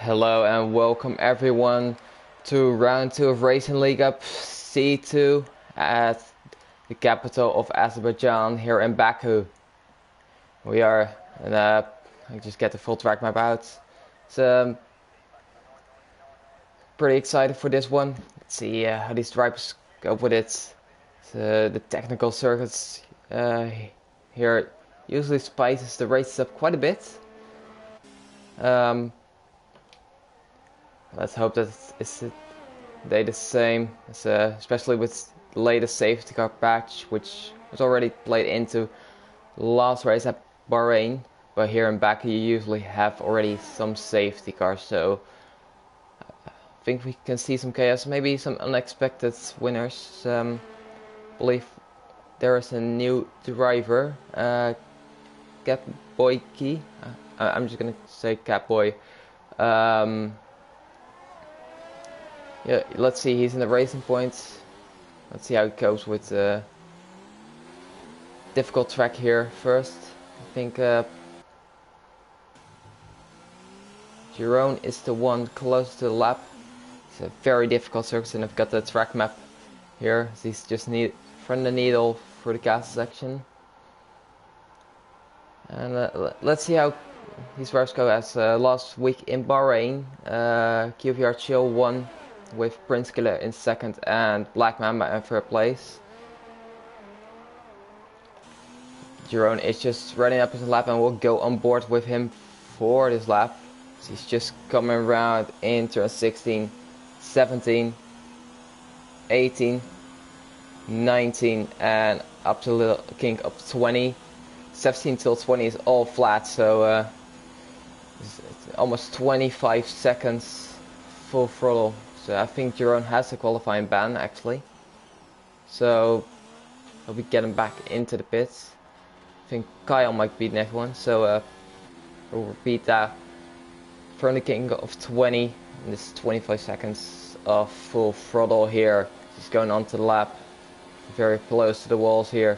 Hello and welcome everyone to round 2 of Racing League Up C2 at the capital of Azerbaijan here in Baku. We are, I just get the full track map out. So, pretty excited for this one. Let's see how these drivers go with it. So, the technical circuits here usually spices the races up quite a bit. Let's hope that it's the same, especially with the latest safety car patch, which was already played into the last race at Bahrain. But here in Baku you usually have already some safety cars, so I think we can see some chaos, maybe some unexpected winners. I believe there is a new driver, Catboy. I'm just gonna say Catboy. Yeah, let's see, he's in the racing points. Let's see how he copes with the difficult track here first. I think Girone is the one close to the lap. It's a very difficult circuit, and I've got the track map here. So he's just from the needle for the gas section. And let's see how these drivers go. As last week in Bahrain, QVR Chill won, with Prince Killer in second and Black Mamba in third place. Girone is just running up his lap, and we'll go on board with him for this lap. So he's just coming around in turn 16, 17, 18, 19, and up to Little King up 20. 17 till 20 is all flat, so it's almost 25 seconds full throttle. So I think Girone has a qualifying ban actually. So I'll be getting back into the pits. I think Kyle might be the next one. So we'll repeat that. From the king of 20. And this is 25 seconds of full throttle here. Just going onto the lap. Very close to the walls here.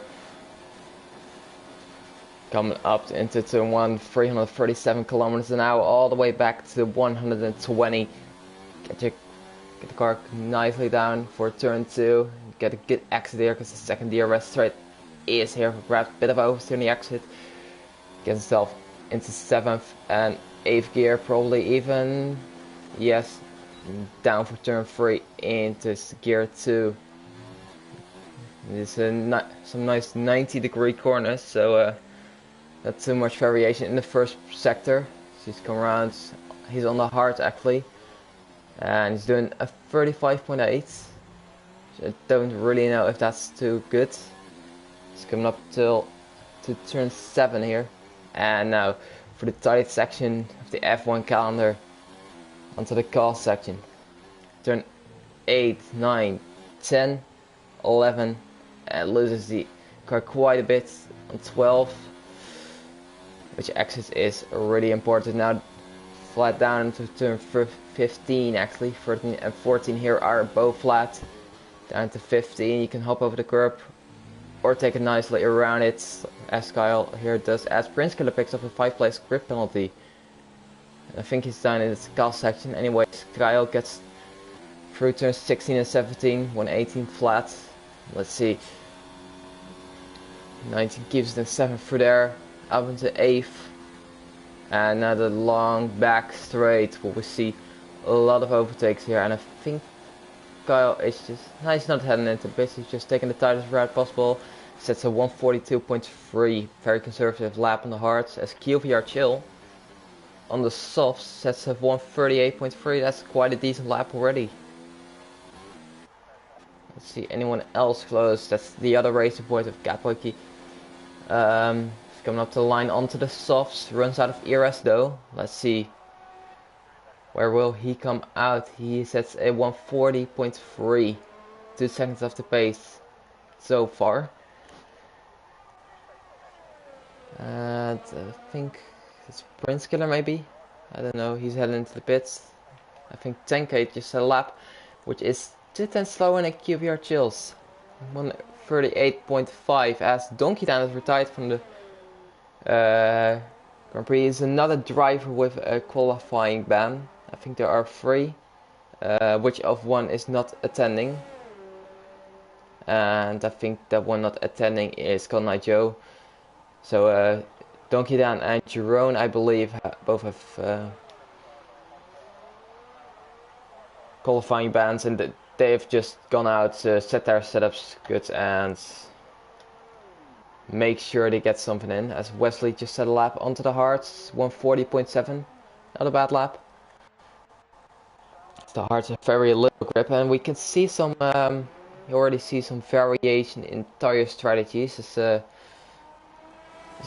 Coming up into turn 1, 337 kilometers an hour, all the way back to 120. Get the car nicely down for turn 2. Get a good exit here because the second DRS straight is here for grabs. Bit of oversteer in the exit. Gets himself into 7th and 8th gear, probably even. Yes, down for turn 3 into gear 2. This is some nice 90-degree corners, so not too much variation in the first sector. So he's come around. He's on the hard actually. And he's doing a 35.8. So I don't really know if that's too good. He's coming up to turn 7 here. And now for the tight section of the F1 calendar, onto the cast section. Turn 8, 9, 10, 11, and loses the car quite a bit on 12. Which exit is really important now. Flat down to turn 15 actually. 13 and 14 here are both flat. Down to 15, you can hop over the curb or take it nicely around it, as Kyle here does, as Prince Killer picks up a 5-place grip penalty. I think he's down in the cast section. Anyways, Kyle gets through turns 16 and 17, 118 flat. Let's see. 19 keeps the 7th through there, up into 8th. And now the long back straight, where we see a lot of overtakes here, and I think Kyle is he's not heading into bits, he's just taking the tightest route possible. Sets a 142.3, very conservative lap on the hards, as QVR Chill on the softs sets a 138.3, that's quite a decent lap already. Let's see, anyone else close? That's the other racing point of Catboy. Coming up to the line onto the softs, runs out of ERS though. Let's see. Where will he come out? He sets a 140.3. 2 seconds off the pace so far. And I think it's Prince Killer maybe. I don't know, he's heading into the pits. I think 10k just a lap, which is 2 slower than QVR Chills. 138.5 as Donkey Dan is retired from the Grand Prix. Is another driver with a qualifying ban. I think there are 3, which of one is not attending. And I think that one not attending is Colonel Joe. So Donkey Dan and Jerome, I believe, both have qualifying bans, and they've just gone out to set their setups good and make sure they get something in. As Wesley just set a lap onto the hards, 140.7, not a bad lap. The hards have very little grip, and we can see some. You already see some variation in tire strategies. There's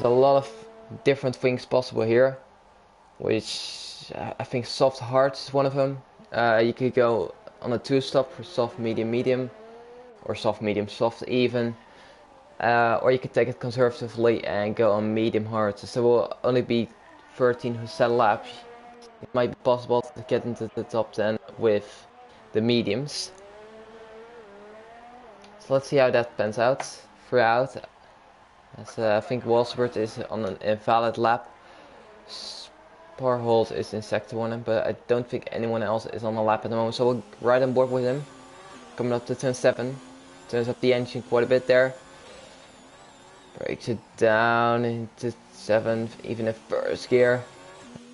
a lot of different things possible here, which I think soft hards is one of them. You could go on a 2-stop for soft, medium, medium, or soft, medium, soft even. Or you could take it conservatively and go on medium hard. So it will only be 13 who set laps. It might be possible to get into the top 10 with the mediums. So let's see how that pans out throughout. As I think Walsworth is on an invalid lap. Sparhold is in sector 1, but I don't think anyone else is on the lap at the moment. So we'll ride on board with him. Coming up to turn 7. Turns up the engine quite a bit there. Breaks it down into 7th, even in first gear.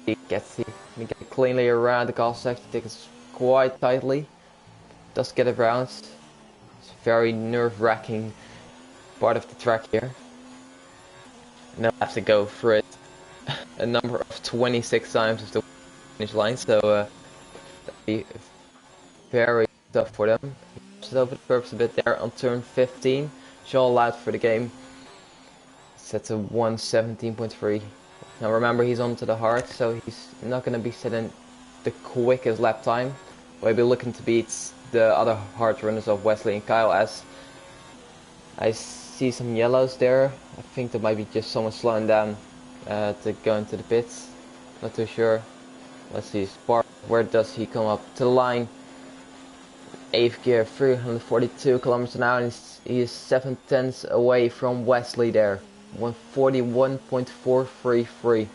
He gets cleanly around the car section, takes it quite tightly. Does get around. It's a very nerve-wracking part of the track here. And they'll have to go through it a number of 26 times of the finish line, so that'll be very tough for them. He pushes over the curbs a bit there on turn 15. Shaw allowed for the game. Sets a 117.3. Now remember, he's onto the hard, so he's not going to be setting the quickest lap time. We'll be looking to beat the other hard runners of Wesley and Kyle, as I see some yellows there. I think there might be just someone slowing down to go into the pits. Not too sure. Let's see, Spark, where does he come up to the line? 8th gear, 342 kilometers an hour, and he is 7 tenths away from Wesley there. 141.433.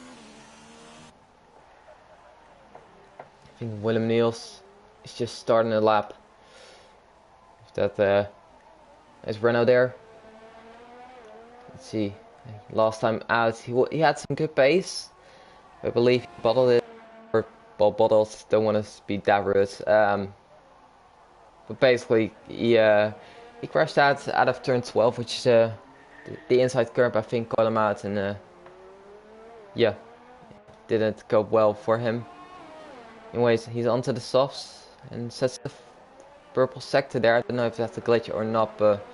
I think Willem Niels is just starting a lap. If that is Renault there. Let's see. Last time out, he had some good pace. I believe he bottled it, or well, bottles. Don't want to be that rude. But basically, he crashed out of turn 12, which is the inside curb. I think caught him out, and yeah, didn't go well for him. Anyways, he's onto the softs and sets the purple sector there. I don't know if that's a glitch or not, but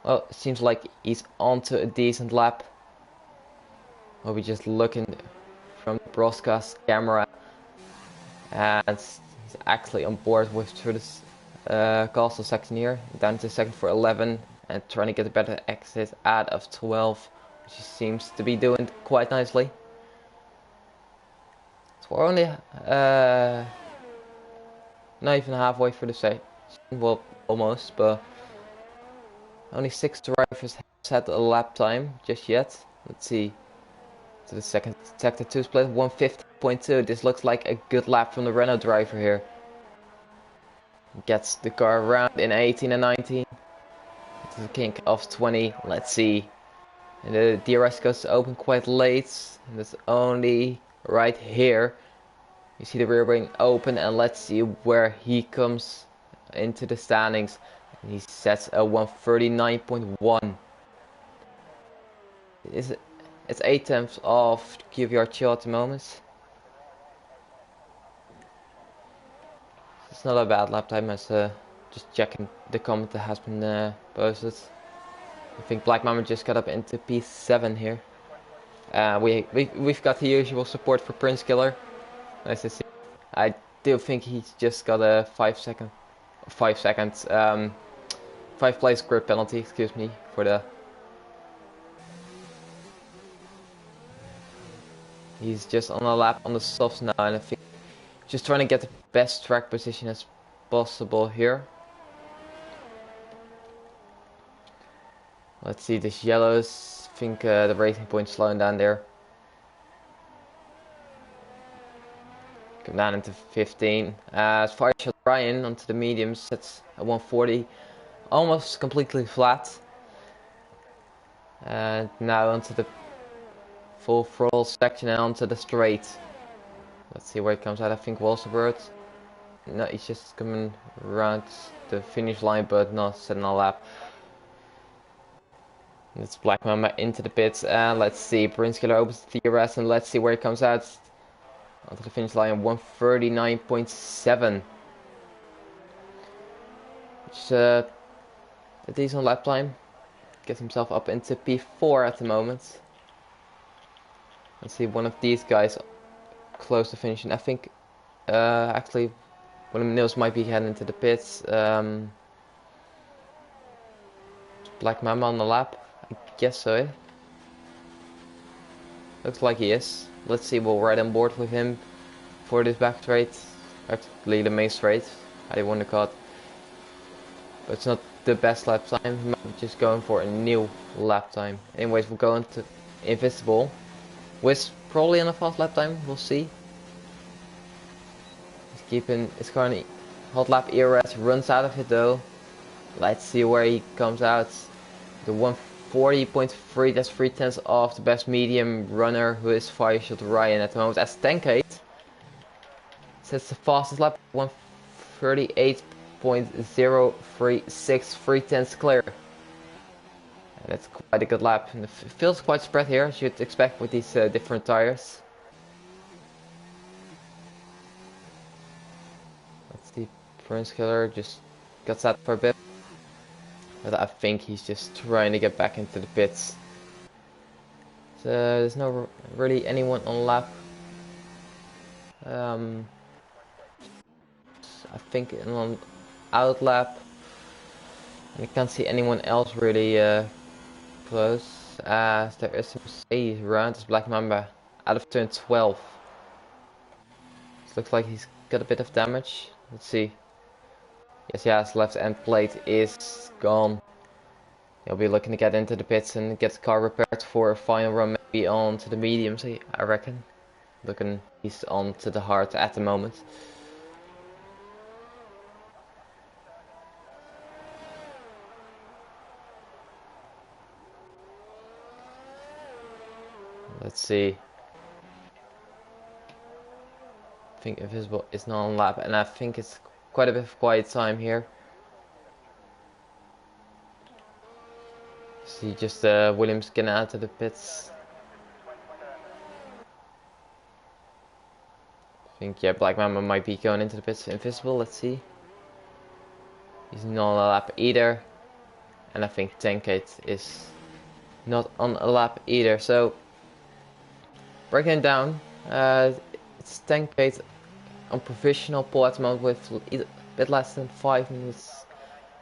well, it seems like he's onto a decent lap. We'll be just looking from the broadcast camera, and he's actually on board with through this castle section here, down to second for 11, and trying to get a better exit out of 12, which he seems to be doing quite nicely. So we're only not even halfway through the session, well, almost, but only 6 drivers have set a lap time just yet. Let's see. To the second sector 2 split, 150.2. This looks like a good lap from the Renault driver here. Gets the car around in 18 and 19. To the kink of 20. Let's see. And the DRS goes open quite late. And it's only right here. You see the rear wing open, and let's see where he comes into the standings. And he sets a 139.1. It's 8 tenths off QVR chill at the moment. It's not a bad lap time, as just checking the comment that has been posted. I think Black Mama just got up into P7 here. We've got the usual support for Prince Killer. Nice to see. I do think he's just got a 5 place grip penalty, excuse me, for the. He's just on a lap on the softs now, and I think just trying to get the best track position as possible here. Let's see, this yellows. I think the racing point slowing down there. Come down into 15. As far as Ryan onto the mediums, sets at 140. Almost completely flat. And now onto the full throttle section and onto the straight. Let's see where it comes out. I think Walsenberg. No, he's just coming around the finish line, but not setting a lap. It's Black Mamba into the pits, and let's see. Prince Killer opens the DRS, and let's see where he comes out. Onto the finish line, 139.7. Which is a decent lap time. Gets himself up into P4 at the moment. Let's see, one of these guys close to finishing. I think actually William Nils might be heading into the pits. Black Mamba on the lap. I guess so. Eh? Looks like he is. Let's see, we'll ride on board with him for this back straight. Actually, the main straight. I want to call it. But it's not the best lap time. He might be just going for a new lap time. Anyways, we'll go into Invisible. With probably on a fast lap time. We'll see. He's keeping his car in hot lap ERS. Runs out of it though. Let's see where he comes out. The 140.3, that's 3/10 off the best medium runner, who is Fireshot Ryan at the moment. As Tankate sets the fastest lap, 138.036, 3/10 clear. And that's quite a good lap. And it feels quite spread here, as you'd expect with these different tires. Let's see, Prince Killer just got set for a bit. But I think he's just trying to get back into the pits. So there's no really anyone on lap. I think on out lap. And I can't see anyone else really close. As there is some Mercedes around. It's Black Mamba out of turn 12. This looks like he's got a bit of damage. Let's see. Yes, yeah, his left end plate is gone. He'll be looking to get into the pits and get the car repaired for a final run, maybe on to the mediums, I reckon. Looking, he's on to the hard at the moment. Let's see. I think Invisible is not on lap, and I think it's quite a bit of quiet time here. See just Williams getting out of the pits. I think, yeah, Black Mamba might be going into the pits. Invisible, let's see. He's not on a lap either. And I think Tankate is not on a lap either. So, breaking it down, it's Tankate on provisional pole at the moment with a bit less than 5 minutes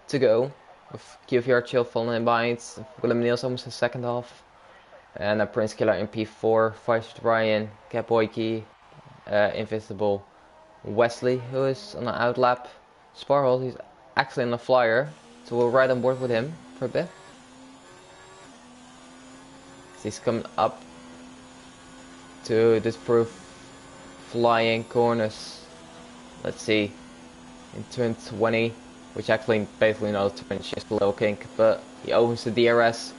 to go. With QVR Chill falling in behind, Willem Niels almost in second half. And Prince Killer in P4, Fireshot Ryan, Kapoiki, Invisible, Wesley, who is on an out lap. Sparrow, he's actually on a flyer, so we'll ride on board with him for a bit. He's coming up to disprove flying corners. Let's see, in turn 20, which actually basically not turn, it's just a little kink, but he opens the DRS,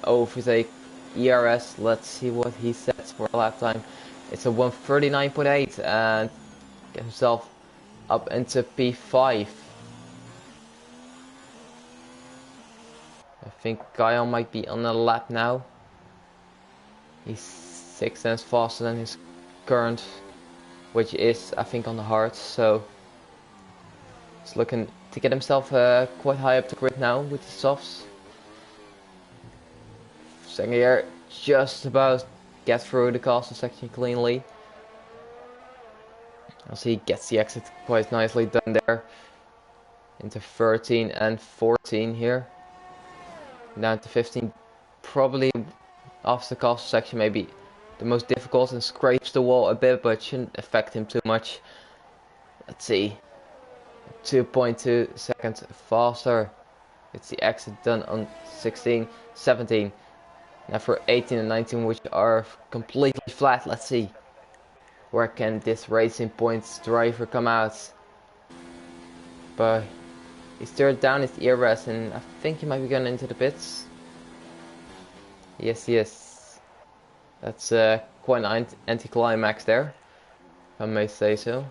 opens a ERS. Let's see what he sets for a lap time. It's a 139.8 and get himself up into P5. I think Guyon might be on the lap now. He's 6 tenths faster than his current, which is I think on the hard, so he's looking to get himself quite high up the grid now with the softs. Second gear just about get through the castle section cleanly. I'll see he gets the exit quite nicely done there. Into 13 and 14 here. Down to 15, probably after the castle section maybe the most difficult, and scrapes the wall a bit, but shouldn't affect him too much. Let's see, 2.2 seconds faster. It's the exit done on 16, 17. Now for 18 and 19, which are completely flat. Let's see. where can this Racing Point's driver come out? But he's third down his ERS, and I think he might be going into the pits. Yes, yes. That's quite an anticlimax there, if I may say so.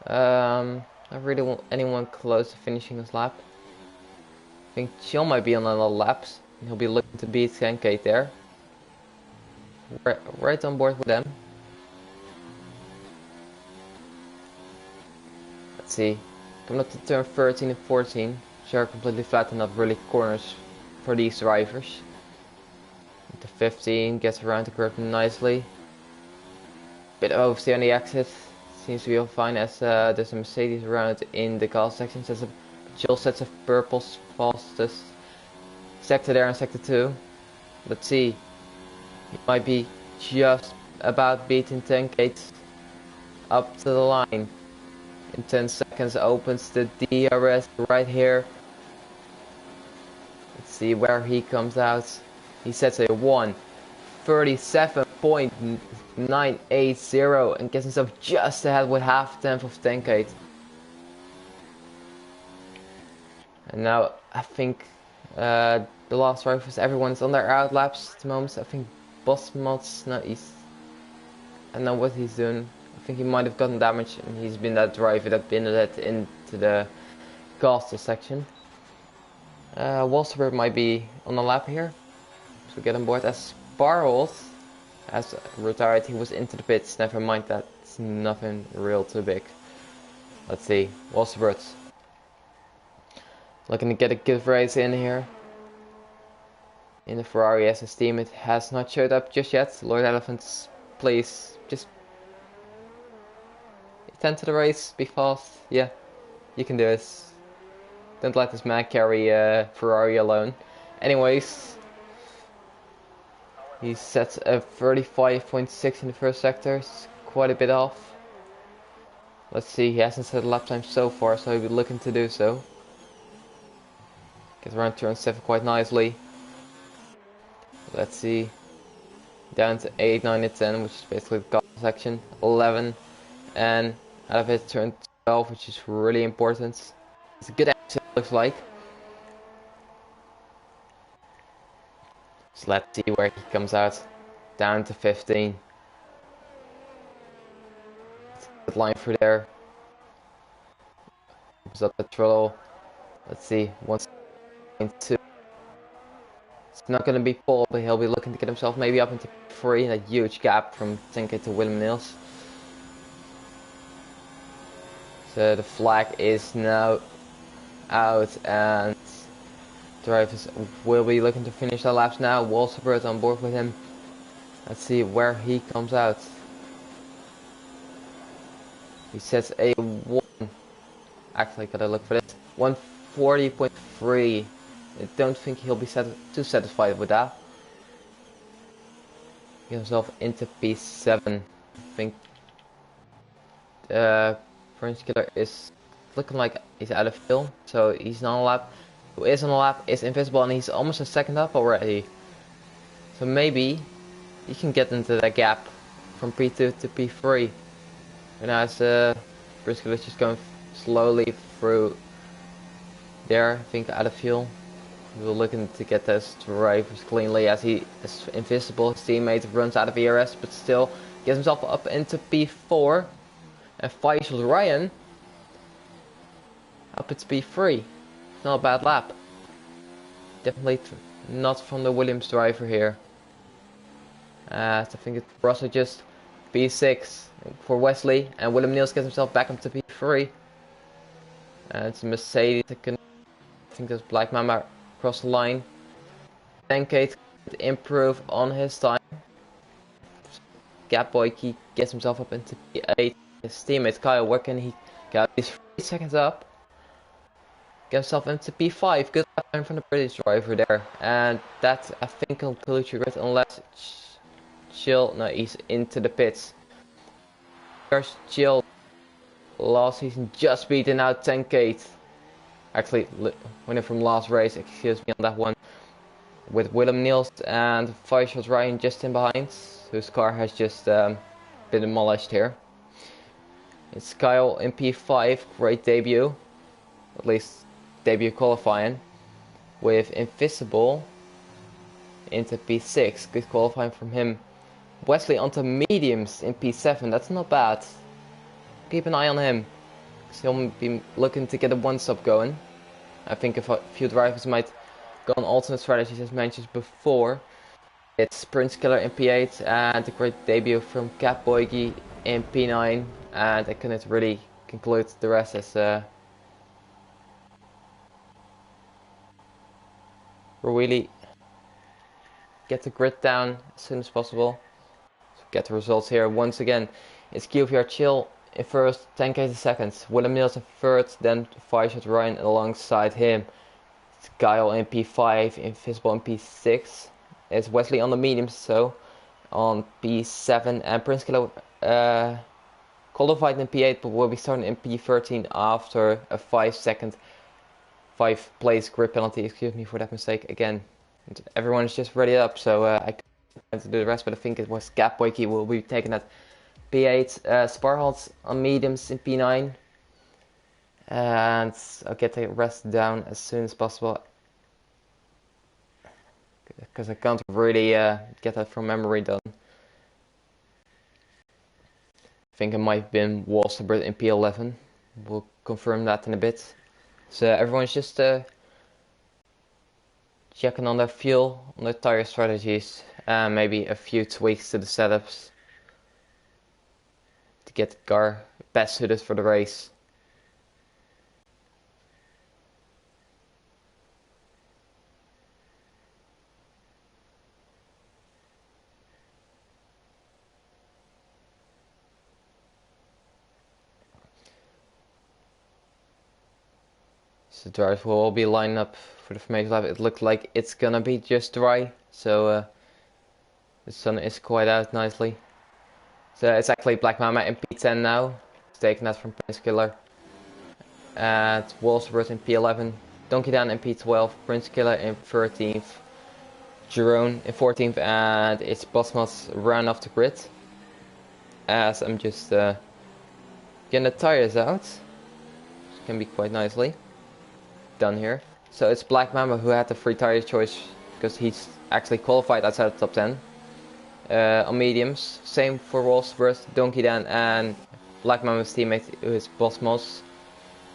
I really want anyone close to finishing his lap. I think Chill might be on another laps. He'll be looking to beat 10k there. Right on board with them. Let's see. Coming up to turn 13 and 14. Sure, completely flat and not really corners for these drivers. Into 15, gets around the curve nicely. Bit of oversteer on the exit. Seems to be all fine as there's a Mercedes around in the gas section. Sets a Chill sets of purple's fastest sector there in sector 2. Let's see. He might be just about beating 10k up to the line. In 10 seconds opens the DRS right here. Let's see where he comes out. He sets a 1:37.980 and gets himself just ahead with half a tenth of 10k. And now I think the last drivers, everyone's on their out laps at the moment. I think Bosmods, no, I don't know what he's doing. I think he might have gotten damaged, and he's been that driver that been let into the caster section. Walsterberg might be on the lap here, so get on board. As Sparrows has retired, he was into the pits. Never mind, that's nothing real too big. Let's see, Walsterberg looking to get a good race in here. In the Ferrari as his team, it has not showed up just yet. Lord Elephants, please just attend to the race, be fast. Yeah, you can do this. Don't let this man carry Ferrari alone. Anyways, he sets a 35.6 in the first sector. It's quite a bit off. Let's see, he hasn't set a lap time so far, so he'll be looking to do so. Gets around turn 7 quite nicely. Let's see, down to 8, 9 and 10, which is basically the car section. 11, and out of it turn 12, which is really important. It's a good exit, looks like. So let's see where he comes out. Down to 15. Good line through there. Opens up the throttle. Let's see, 1.2. It's not going to be Paul, but he'll be looking to get himself maybe up into 3 in a huge gap from 10k to Willem Nils. So the flag is now out and drivers will be looking to finish their laps now. Walsterberg on board with him. Let's see where he comes out. He sets a 1. Actually, gotta look for this. 140.3. I don't think he'll be too satisfied with that. Get himself into P7. I think French Killer is looking like he's out of fill, so he's not on a lap. Who is on a lap is invisible, and he's almost a second up already. So maybe he can get into that gap from P2 to P3. And as French Killer is just going slowly through there, I think out of fuel. We're looking to get those drivers cleanly as he is invisible. His teammate runs out of ERS, but still gets himself up into P4. And Faisal Ryan up into P3. Not a bad lap. Definitely not from the Williams driver here. I think it's Russell just P6 for Wesley, and Willem Nils gets himself back up to P3. And it's Mercedes. I think there's Black Mama across the line. 10k to improve on his time. Gap Boy he gets himself up into P8. His teammate Kyle, where can he go? He's 3 seconds up. Gets himself into P5. Good time from the British driver there. And that I think concludes your grid unless Chill. No, he's into the pits. There's Chill. Last season just beaten out 10k. Actually, winner from last race, excuse me on that one. With Willem Nils and Faisal Ryan just in behind, whose car has just been demolished here. It's Kyle in P5, great debut, at least debut qualifying, with Invisible into P6, good qualifying from him. Wesley onto mediums in P7, that's not bad. Keep an eye on him, because he'll be looking to get a one-stop going. I think if a few drivers might go on alternate strategies as mentioned before. It's Prince Killer in P8 and a great debut from Cap Boygi in P9, and I couldn't really conclude the rest as really get the grid down as soon as possible. So get the results here once again. It's QVR Chill in first, 10k to second. Willem Niels in third, then 5-shot Ryan alongside him. It's Kyle in P5, Invisible in P6. It's Wesley on the mediums, so on P7, and Prince Killer qualified in P8, but will be starting in P13 after a 5 place grid penalty. Excuse me for that mistake again. And everyone is just ready up, so I can't do the rest, but I think it was Gapwiki will be taking that P8. Sparholz on mediums in P9, and I'll get the rest down as soon as possible, because I can't really get that from memory done. I think it might have been Walsterbert in P11. We'll confirm that in a bit. So everyone's just checking on their fuel, on their tire strategies, and maybe a few tweaks to the setups to get the car best suited for the race. So the drivers will all be lined up for the formation lap. It looked like it's gonna be just dry, so the sun is quite out nicely. So it's actually Black Mama in P10 now. It's taking that from Prince Killer. And Walsterbert in P11. Donkey Dan in P12. Prince Killer in 13th. Jerome in 14th. And it's Bosmas run off the grid. As I'm just getting the tires out. Which can be quite nicely done here. So it's Black Mamba who had the free tire choice, because he's actually qualified outside the top 10. On mediums, same for Walsterbert, Donkey Dan, and Black Mamba's teammate who is Bosmos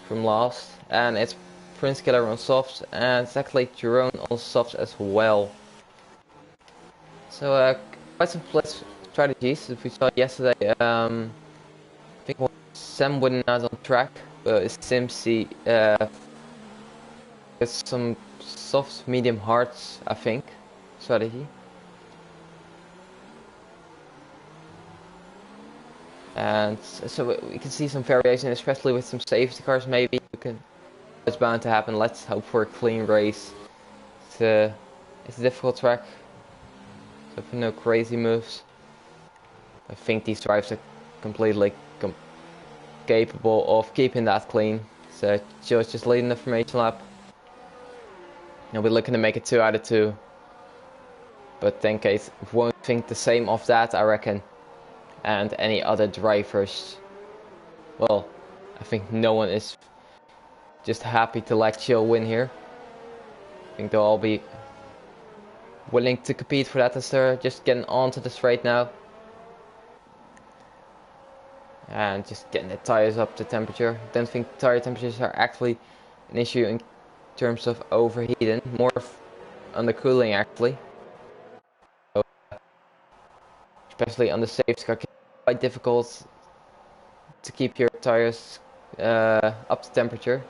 from last. And it's Prince Killer on softs, and it's actually Jerome on softs as well. So quite some split strategies as we saw yesterday. I think it was Sam winning out on track, but it's Simsy with some soft, medium, hards, I think, strategy. And so we can see some variation, especially with some safety cars. Maybe it's bound to happen. Let's hope for a clean race. It's a difficult track, so for no crazy moves. I think these drivers are completely capable of keeping that clean. So Joe's just leading the formation lap. And we're looking to make it 2 out of 2. But 10K won't think the same of that, I reckon. And any other drivers, well, I think no one is just happy to let Chill win here. I think they'll all be willing to compete for that, as they're just getting onto the straight now. And just getting the tires up to temperature. Don't think tire temperatures are actually an issue in terms of overheating, more undercooling actually. So, especially on the safety car, it's quite difficult to keep your tires up to temperature.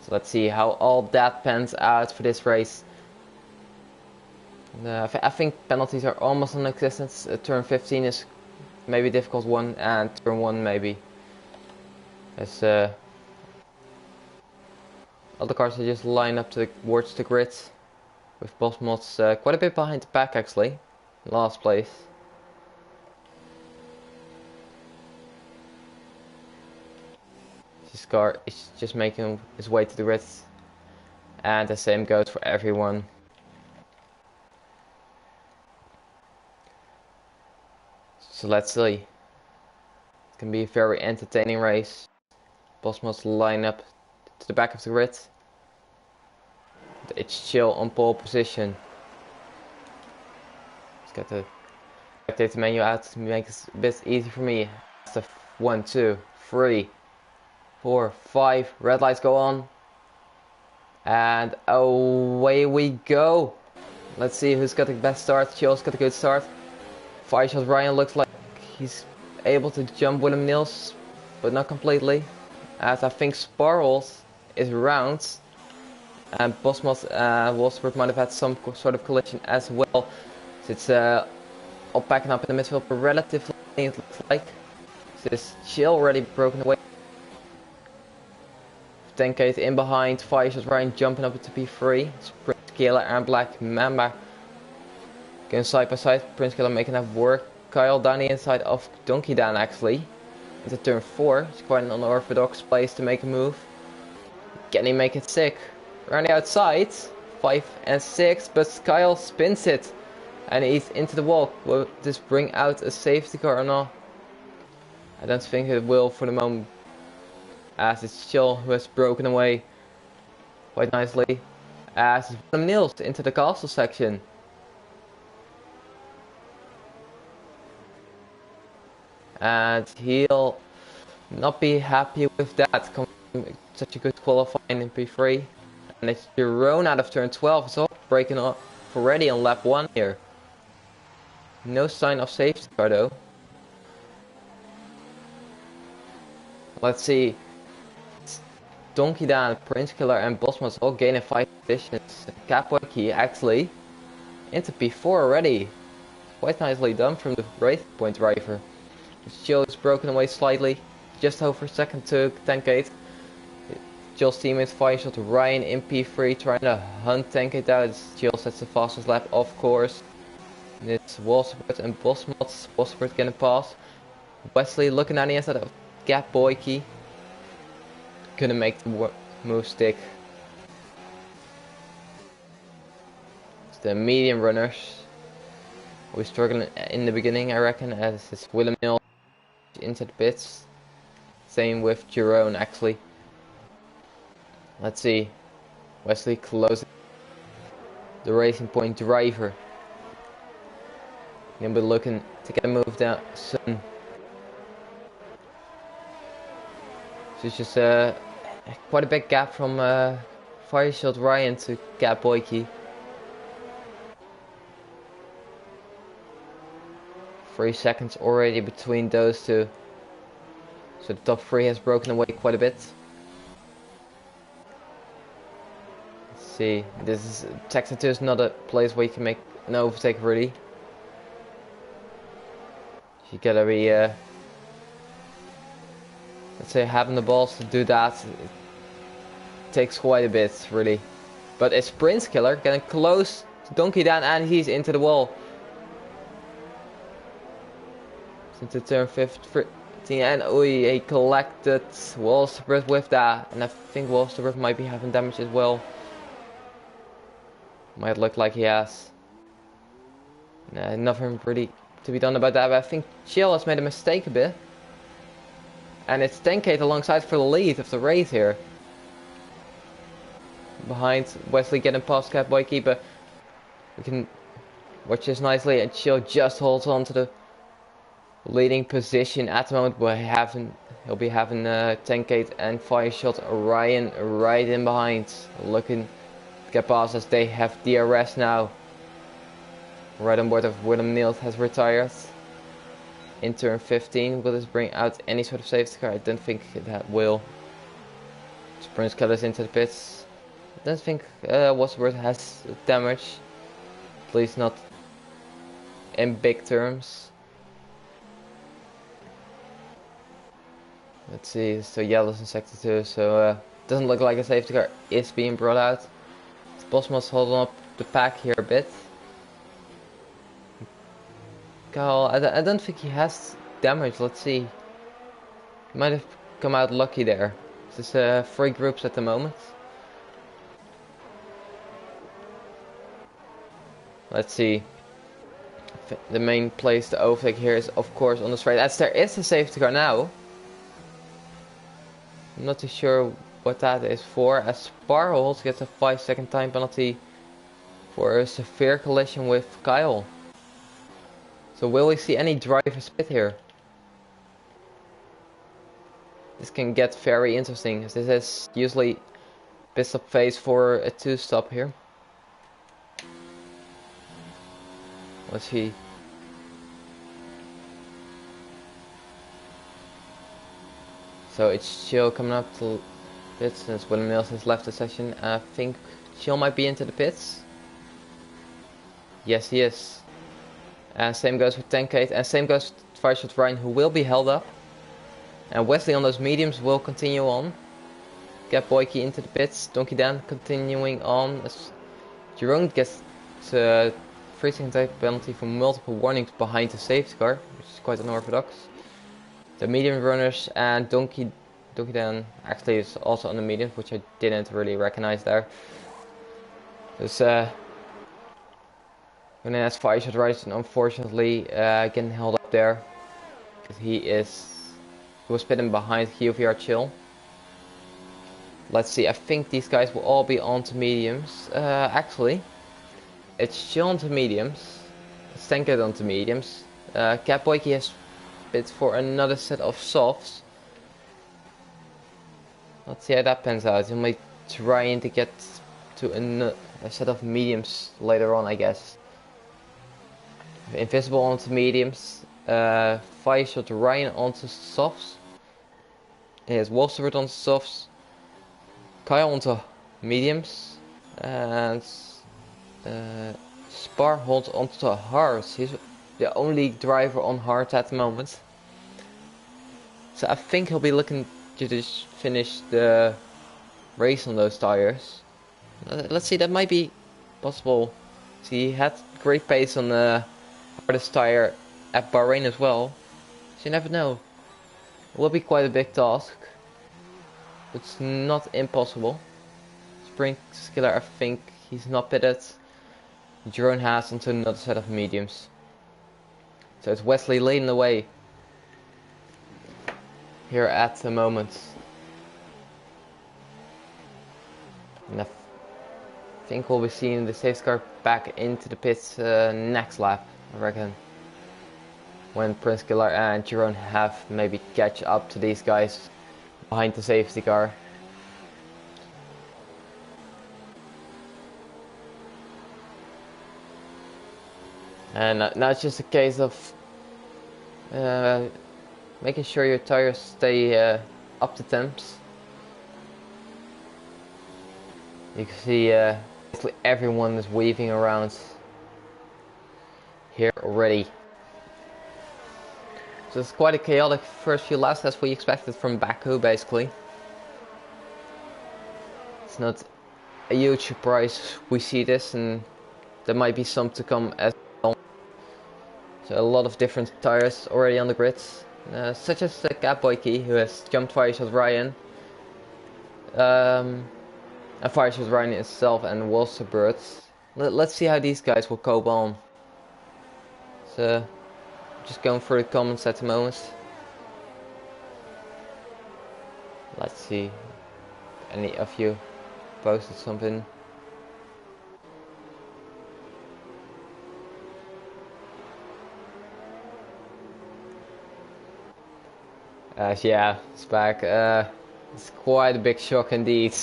So let's see how all that pans out for this race. I think penalties are almost non-existent. Turn 15 is maybe a difficult one, and turn 1 maybe. As all the cars are just lined up towards the grid, with Boss Mods quite a bit behind the pack actually, last place. This car is just making its way to the grid, and the same goes for everyone. So let's see. It can be a very entertaining race. Boss must line up to the back of the grid. It's Chill on pole position. Let's get the spectator menu out to make it a bit easy for me. That's 1, 2, 3, 4, 5. Red lights go on. And away we go. Let's see who's got the best start. Chill's got a good start. Fireshot Ryan looks like he's able to jump Willem Nils, but not completely. As I think Sparrows is round. And Bosmos Wolfsburg might have had some sort of collision as well. So it's all packing up in the midfield, but relatively it looks like. So this Chill already broken away. 10k in behind, Fireshot Ryan jumping up to P3. Prince Killer and Black Mamba going side by side. Prince Killer making that work. Kyle down the inside of Donkey Dan actually. Into turn 4. It's quite an unorthodox place to make a move. Can he make it sick? Around the outside. 5 and 6, but Kyle spins it. And he's into the wall. Will this bring out a safety car or not? I don't think it will for the moment. As it's Chill who has broken away quite nicely. As it's Willem Nils into the castle section. And he'll not be happy with that. Such a good qualifying in P3. And it's Jerome out of turn 12. It's all breaking off already on lap 1 here. No sign of safety car though. Let's see. Donkey Dan, Prince Killer and Bosmos all gaining 5 positions. Kapwaki actually into P4 already. Quite nicely done from the race point driver. Chill is broken away slightly. Just over second to 10k. Chill's teammate Fireshot Ryan in P3 trying to hunt 10k down. Chill sets the fastest lap of course. And it's Wolfsburg and Bosmos. Wolfsburg getting past. Wesley looking at the inside of Gap Boyke. Couldn't make the move stick. It's the medium runners. We're struggling in the beginning, I reckon, as it's Willem Nils into the pits. Same with Jerome, actually. Let's see. Wesley closing the Racing Point driver. He'll be looking to get a move down soon. So it's just quite a big gap from Fireshot Ryan to Gap Boyke. 3 seconds already between those two. So the top 3 has broken away quite a bit. Let's see. This is Section 2 is not a place where you can make an overtake really. You gotta be let's say having the balls to do that, it takes quite a bit really. But it's Prince Killer getting close to Donkey Dan and he's into the wall. Into turn 15 and he collected Wolfsburg with that, and I think Wolfsburg might be having damage as well. Might look like he has. Nothing really to be done about that, but I think Chill has made a mistake a bit. And it's 10k alongside for the lead of the race here. Behind Wesley getting past Cat Boyke, but we can watch this nicely and Chill just holds on to the leading position at the moment. He'll be having 10k and Fireshot Ryan right in behind. Looking to get past as they have DRS now. Right on board of Willem Nils has retired. In turn 15, will this bring out any sort of safety car? I don't think that will. Prince Killer's into the pits. I don't think Wolfsburg has damage. At least not in big terms. Let's see, so yellows in sector 2, so doesn't look like a safety car is being brought out. Boss must hold up the pack here a bit. Kyle, I don't think he has damage, let's see. He might have come out lucky there. There's 3 groups at the moment. Let's see. the main place to overtake here is of course on the straight, as there is a safety car now. I'm not too sure what that is for, as Sparholt gets a 5-second time penalty for a severe collision with Kyle. So will we see any driver split here? This can get very interesting, as this is usually pit stop phase for a 2-stop here. Let's see. So it's Chill coming up to pits since William Mills has left the session. I think Chill might be into the pits. Yes, he is. And same goes with Tankate, and same goes with Fireshot Ryan, who will be held up. And Wesley on those mediums will continue on. Get Boyke into the pits. Donkey Dan continuing on as Jerome gets a 3-second time penalty for multiple warnings behind the safety car, which is quite unorthodox. The medium runners and Donkey Dan actually is also on the medium, which I didn't really recognize there. There's gonna ask Fireshot Ryan, unfortunately getting held up there because he was pitting behind QVR Chill. Let's see, I think these guys will all be onto mediums. Actually, it's Chill onto mediums, it's Tankard onto mediums. Cat Boyke has bid for another set of softs. Let's see how that pans out. He might try to get to a set of mediums later on, I guess. Invisible onto mediums. Fireshot Ryan onto softs. Here's Wolfsburg onto softs. Kyle onto mediums. And Sparholt onto hards. He's the only driver on hard at the moment. So I think he'll be looking to just finish the race on those tires. Let's see, that might be possible. See, he had great pace on the hardest tire at Bahrain as well. So you never know. It will be quite a big task. It's not impossible. Sprint Skiller, I think he's not pitted. Jerome has onto another set of mediums. So it's Wesley leading the way here at the moment. And I think we'll be seeing the safety car back into the pits next lap, I reckon. When Prince Killer and Jerome have maybe catch up to these guys behind the safety car. And now it's just a case of making sure your tires stay up to temps. You can see basically everyone is weaving around here already. So it's quite a chaotic first few laps as we expected from Baku basically. It's not a huge surprise we see this, and there might be some to come as well. So a lot of different tires already on the grids. Such as Cat Boyke, who has jumped Fireshot Ryan. And Fireshot Ryan itself and Wolfsburg. Let's see how these guys will cope on. So, just going through the comments at the moment. Let's see. Any of you posted something? Yeah, it's back. It's quite a big shock indeed.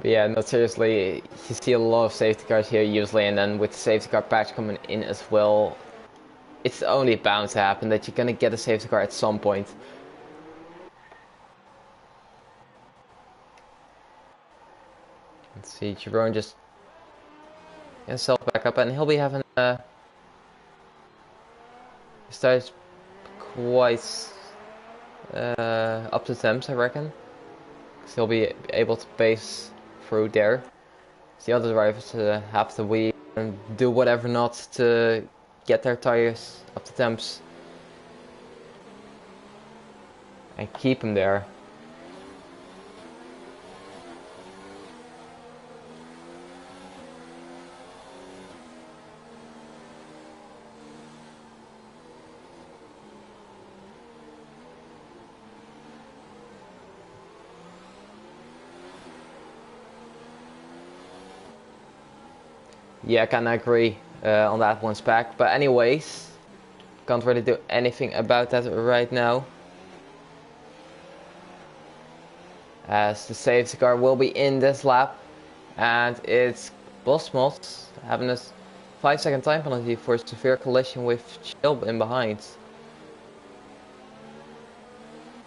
But yeah, no, seriously, you see a lot of safety cars here usually, and then with the safety car patch coming in as well, it's only bound to happen that you're gonna get a safety car at some point. Let's see, Jerome just himself back up, and he'll be having his tires quite up to temps, I reckon. So he'll be able to pace through there. So the other drivers have to weave and do whatever not to get their tires up to temps and keep them there. Yeah, I can agree on that one spec. But anyways, can't really do anything about that right now, as the safety car will be in this lap, and it's Bosmos having a 5-second time penalty for a severe collision with Chill in behind.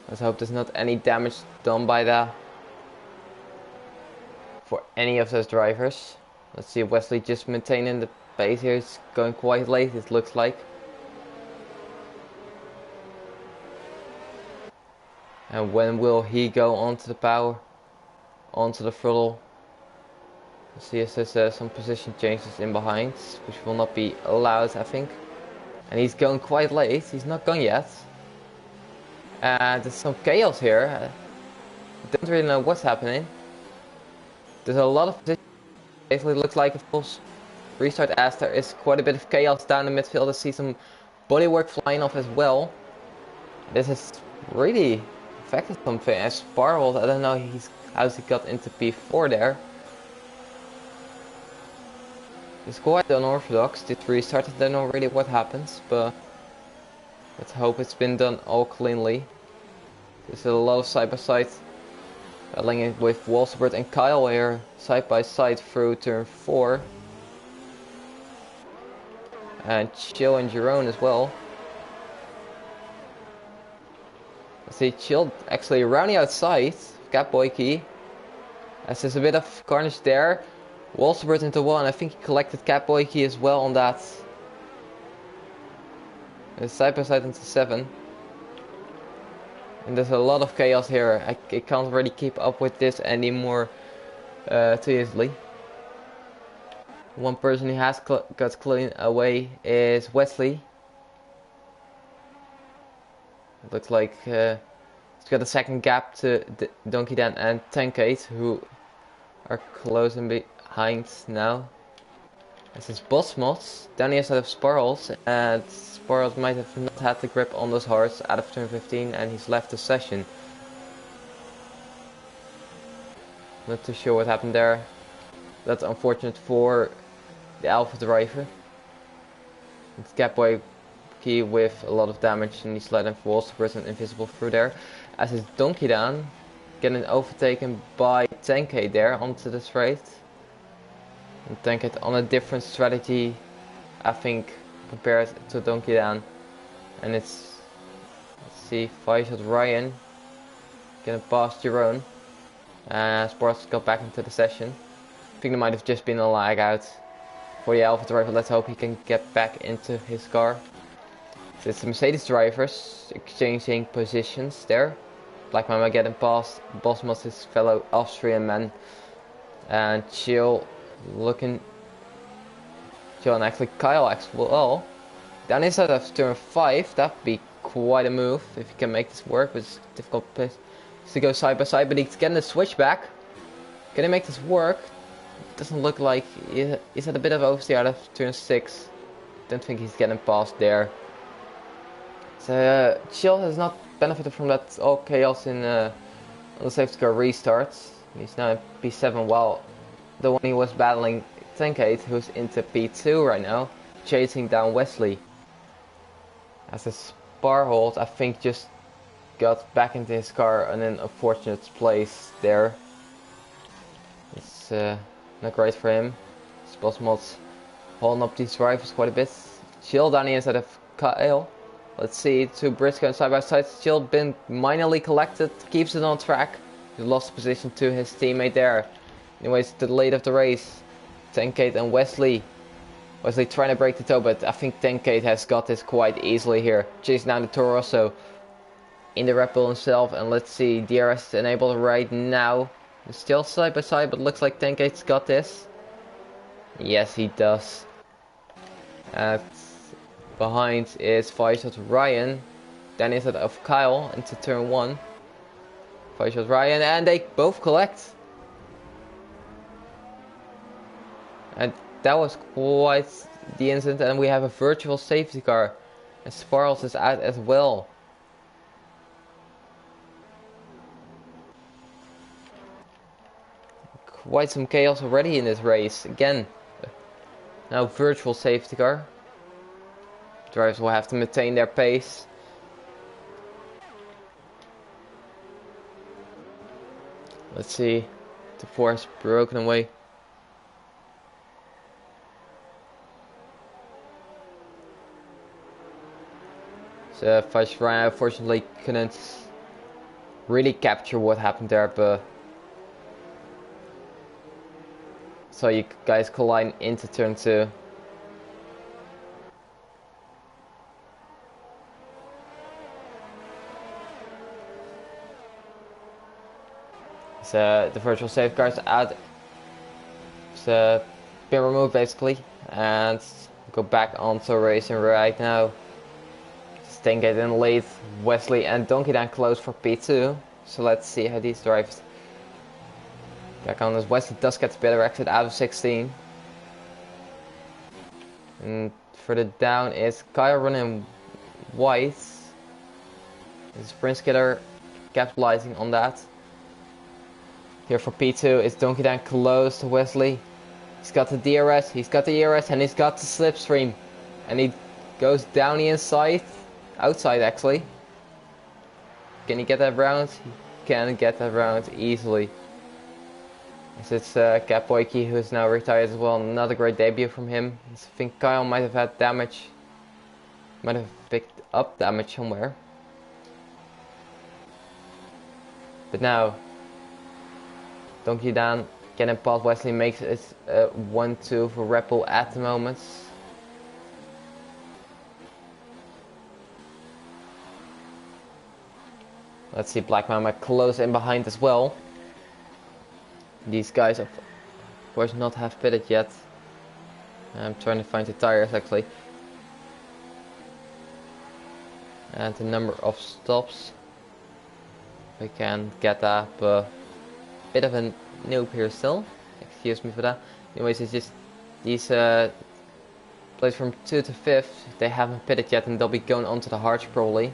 Let's hope there's not any damage done by that for any of those drivers. Let's see, Wesley just maintaining the pace here. It's going quite late, it looks like. And when will he go onto the power, onto the throttle? Let's see if there's some position changes in behind, which will not be allowed, I think. And he's going quite late, he's not gone yet. And there's some chaos here. I don't really know what's happening. There's a lot of position. Basically looks like a full restart, as there is quite a bit of chaos down the midfield. I see some bodywork flying off as well. This has really affected something. As Sparrows, I don't know how he got into P4 there. It's quite unorthodox. Did restart, I don't know really what happens, but let's hope it's been done all cleanly. There's a lot of side by side battling it with Walsbert and Kyle here side by side through turn 4. And Chill and Jerome as well. Let's see, Chill actually rounding outside Catboy. As there's a bit of carnage there. Walsbert into 1, I think he collected Catboy as well on that. And side by side into 7. And there's a lot of chaos here. I can't really keep up with this anymore too easily. One person who has got clean away is Wesley. It looks like he's got a second gap to Donkey Dan and Tankate, who are closing behind now. This is Bosmos down the side of Sparrows, and Sparrows might have not had the grip on those hards out of turn 15, and he's left the session. Not too sure what happened there. That's unfortunate for the Alpha driver. It's Catboy Key with a lot of damage, and he's letting Walsbert and Invisible through there. As is Donkey Dan getting overtaken by Tankate there onto the straight. And Tankate on a different strategy, I think, compared to Donkey Dan. And it's, let's see, 5-shot Ryan getting past Jerome. Sports got back into the session. I think there might have just been a lag out for the Alpha driver. Let's hope he can get back into his car. So it's the Mercedes drivers exchanging positions there. Black Mama getting past Bosmos, his fellow Austrian man. And Chill looking. Chill and actually Kyle as well. Down inside of turn 5, that'd be quite a move if he can make this work. But it's difficult place to go side by side, but he's getting the switch back. Can he make this work? Doesn't look like he's had a bit of oversteer out of turn 6. Don't think he's getting past there. So Chill has not benefited from that all chaos in on the safety car restarts. He's now in P7, while the one he was battling, Tankate, who's into P2 right now, chasing down Wesley. As a Sparhold, I think, just got back into his car in an unfortunate place there. It's not great for him. Sposmod's holding up these drivers quite a bit. Chill down here instead of Kyle. Let's see, two Briscoe side by side. Chill been minorly collected, keeps it on track. He lost position to his teammate there. Anyways, to the late of the race, Tankate and Wesley. Wesley trying to break the toe, but I think Tankate has got this quite easily here. Chasing down the Toro Rosso in the Red Bull himself, and let's see, DRS enabled right now. It's still side by side, but looks like Tankate's got this. Yes, he does. And behind is 5-shot Ryan. Then instead of Kyle into turn 1. 5-shot Ryan, and they both collect. And that was quite the incident, and we have a virtual safety car. And Sparls is out as well. Quite some chaos already in this race. Again, Now virtual safety car. Drivers will have to maintain their pace. Let's see. The force broken away. So Azerbaijan unfortunately couldn't really capture what happened there, but so you guys collide into turn 2. So the virtual safeguards out. So been removed basically, and go back onto racing right now. Staying in late, Wesley and Donkey Dan close for P2. So let's see how these drivers back on this. Wesley does get the better exit out of 16. And further down is Kyle running white. His sprint skitter capitalizing on that. Here for P2 is Donkey Dan close to Wesley. He's got the DRS, and he's got the slipstream. And he goes down the inside. Outside actually. Can he get that round? He can get that round easily. It's Cap Boyke, who is now retired as well. Not a great debut from him. I think Kyle might have had damage. Might have picked up damage somewhere. But now Donkey Dan getting past Wesley makes it 1-2 for Red Bull at the moment. Let's see Black Mama close in behind as well. These guys of course not have pitted yet. I'm trying to find the tires actually. And the number of stops. We can get that, but bit of a noob here still. Excuse me for that. Anyways, it's just these plays from 2 to 5th. They haven't pitted yet, and they'll be going on to the hards probably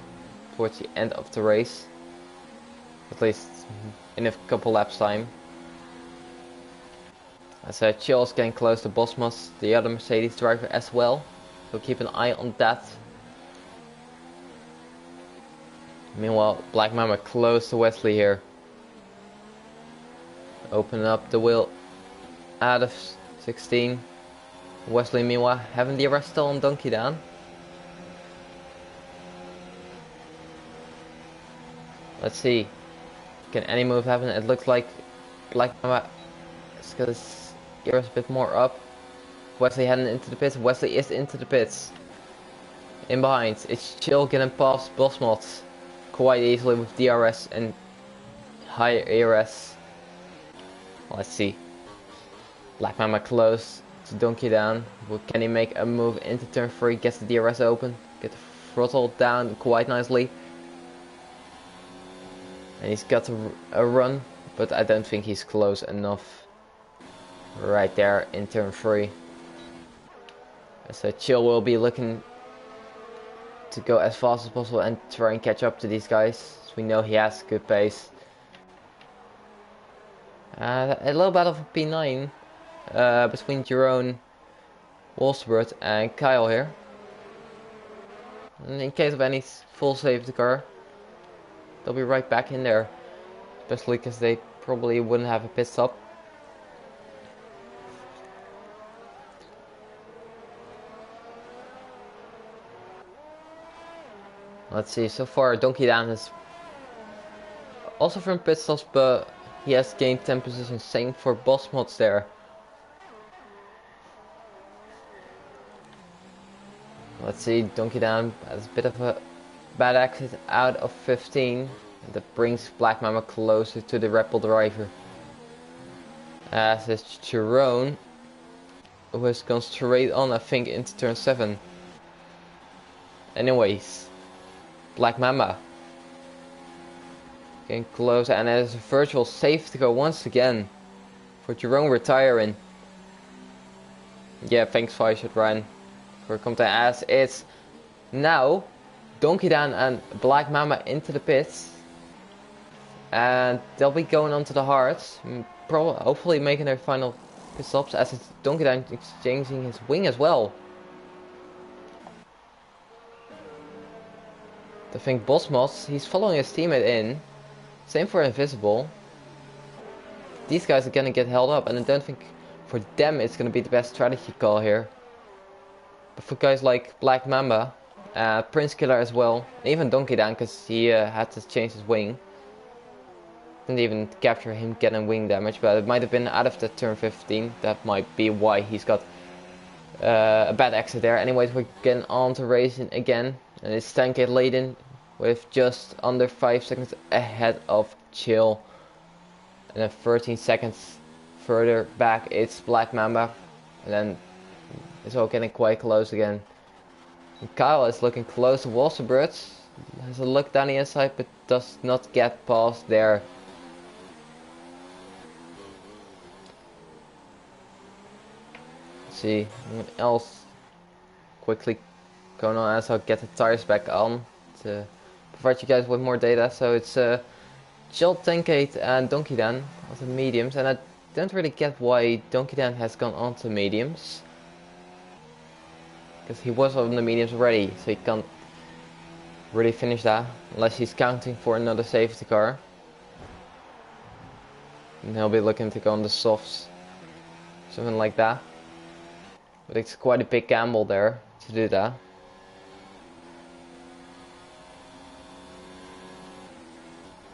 towards the end of the race. At least in a couple laps time. As Chill's getting close to Bosmos, the other Mercedes driver as well. So keep an eye on that. Meanwhile, Black Mama close to Wesley here. Open up the wheel out of 16. Wesley meanwhile having the arrest still on Donkey Dan. Let's see. Can any move happen? It looks like Black Mama has got his ears a bit more up. Wesley heading into the pits. Wesley is into the pits. In behind, it's Chill getting past Bosmos quite easily with DRS and higher ERS. Let's see. Black Mama close to Donkey Dan. Can he make a move into turn 3? Gets the DRS open. Get the throttle down quite nicely. And he's got a run, but I don't think he's close enough. Right there in turn 3. So Chill will be looking to go as fast as possible and try and catch up to these guys. So we know he has good pace. A little battle for P9 between Jerome, Wolsterbert and Kyle here. And in case of any full safety car, they'll be right back in there. Especially because they probably wouldn't have a pit stop. Let's see, so far Donkey Dan is also from pit stops, but he has gained 10 positions. Same for Boss Mods there. Let's see, Donkey Dan has a bit of a bad exit out of 15. That brings Black Mama closer to the Red Bull driver. As is Chiron, who has gone straight on, I think, into turn 7. Anyways, Black Mama getting close, and there's a virtual safety car once again for Jerome retiring. Yeah, thanks Fishert Ryan for commenting. As it's now Donkey Dan and Black Mama into the pits, and they'll be going on to the hards, hopefully making their final pit stops as it's Donkey Kong exchanging his wing as well. I think Bosmos, he's following his teammate in. Same for Invisible. These guys are gonna get held up, and I don't think for them it's gonna be the best strategy call here. But for guys like Black Mamba, Prince Killer as well, and even Donkey Kong, because he had to change his wing. Didn't even capture him getting wing damage, but it might have been out of the turn 15. That might be why he's got a bad exit there. Anyways, we're getting on to racing again, and it's 10k laden with just under 5 seconds ahead of Chill. And then 13 seconds further back, it's Black Mamba, and then it's all getting quite close again. And Kyle is looking close to Walsterbird. Has a look down the inside, but does not get past there. See what else quickly going on as I'll get the tires back on to provide you guys with more data. So it's Chill, Tankate and Donkey Dan on the mediums, and I don't really get why Donkey Dan has gone on to mediums, because he was on the mediums already, so he can't really finish that unless he's counting for another safety car, and he'll be looking to go on the softs, something like that. But it's quite a big gamble there to do that.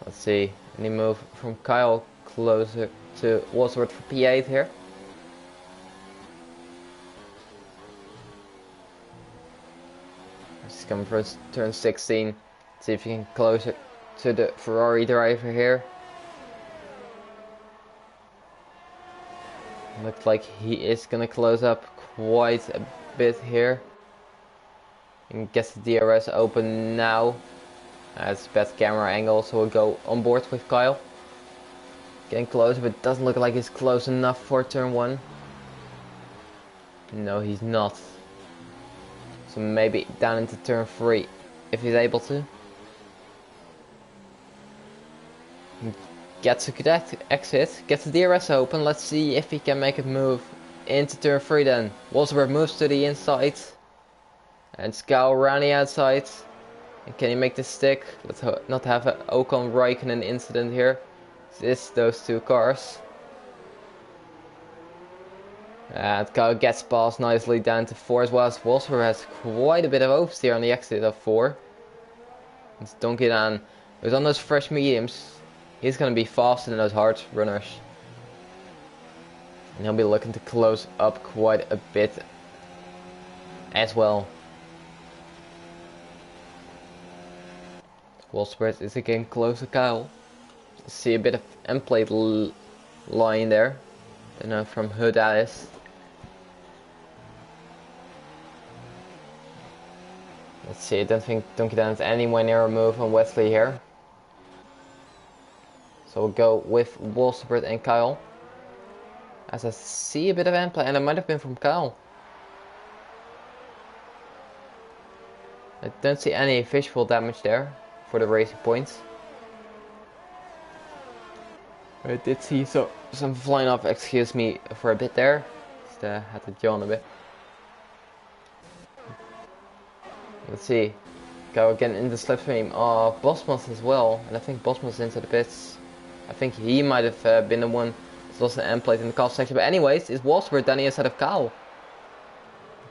Let's see, any move from Kyle closer to Walsworth for P8 here. He's coming for turn 16. See if he can close it to the Ferrari driver here. Looks like he is gonna close up quite a bit here. And gets the DRS open now. That's bad camera angle, so we'll go on board with Kyle. Getting closer, but it doesn't look like he's close enough for turn 1. No, he's not. So maybe down into turn 3, if he's able to. Gets a good exit, gets the DRS open. Let's see if he can make a move into turn 3 then. Walsberg moves to the inside. And Scowl around the outside. And can he make this stick? Let's not have an Ocon Raikkonen incident here. It's those two cars. And Kyle gets past nicely down to 4 as well, as Wolfsburg has quite a bit of oversteer on the exit of 4. It's Donkey Dan, who's on those fresh mediums. He's going to be faster than those hard runners. And he'll be looking to close up quite a bit as well. Wolfsburg is again close to Kyle. See a bit of end plate line there. Don't know from who that is. Let's see, I don't think Donkey Dan is anywhere near a move on Wesley here. So we'll go with Wolfsburg and Kyle. As I see a bit of end play, and it might have been from Kyle. I don't see any visual damage there for the racing points. I did see some flying off, excuse me for a bit there. Just had to yawn a bit. Let's see. Go again in the slipstream of Bosmos as well. And I think Bosmos into the pits. I think he might have been the one that's lost an end plate in the car section. But anyways, it's Wolfsburg down the inside of Kyle.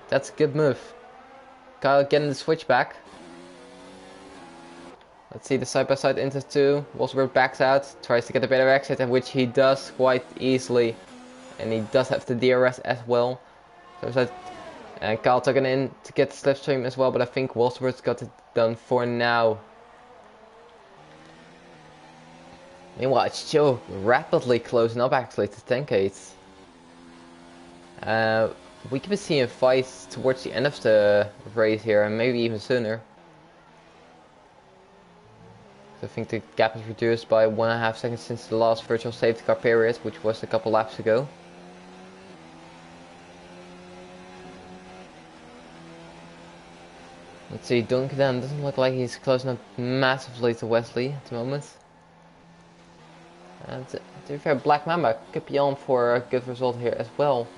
That's a good move. Kyle getting the switch back. Let's see the side-by-side into 2. Wolfsburg backs out, tries to get a better exit, which he does quite easily. And he does have the DRS as well. So and Kyle took it in to get the slipstream as well, but I think Wolfsburg's got it done for now. Meanwhile, it's still rapidly closing up actually to 10k. We could be seeing fights towards the end of the race here, and maybe even sooner. I think the gap is reduced by 1.5 seconds since the last virtual safety car period, which was a couple laps ago. Let's see, Donkey Dan doesn't look like he's closing up massively to Wesley at the moment. And to be fair, Black Mamba could be on for a good result here as well,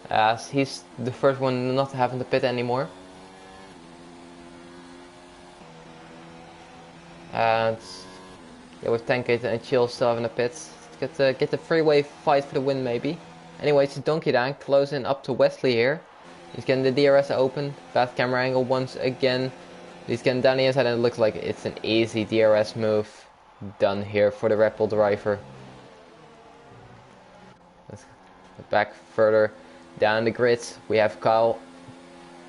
as he's the first one not to have in the pit anymore. And yeah, with Tankate and Chill still having the pits, get the freeway fight for the win maybe. Anyway, it's Donkey Dan closing up to Wesley here. He's getting the DRS open, bad camera angle once again. He's getting down the inside and it looks like it's an easy DRS move done here for the Red Bull driver. Let's get back further down the grid. We have Kyle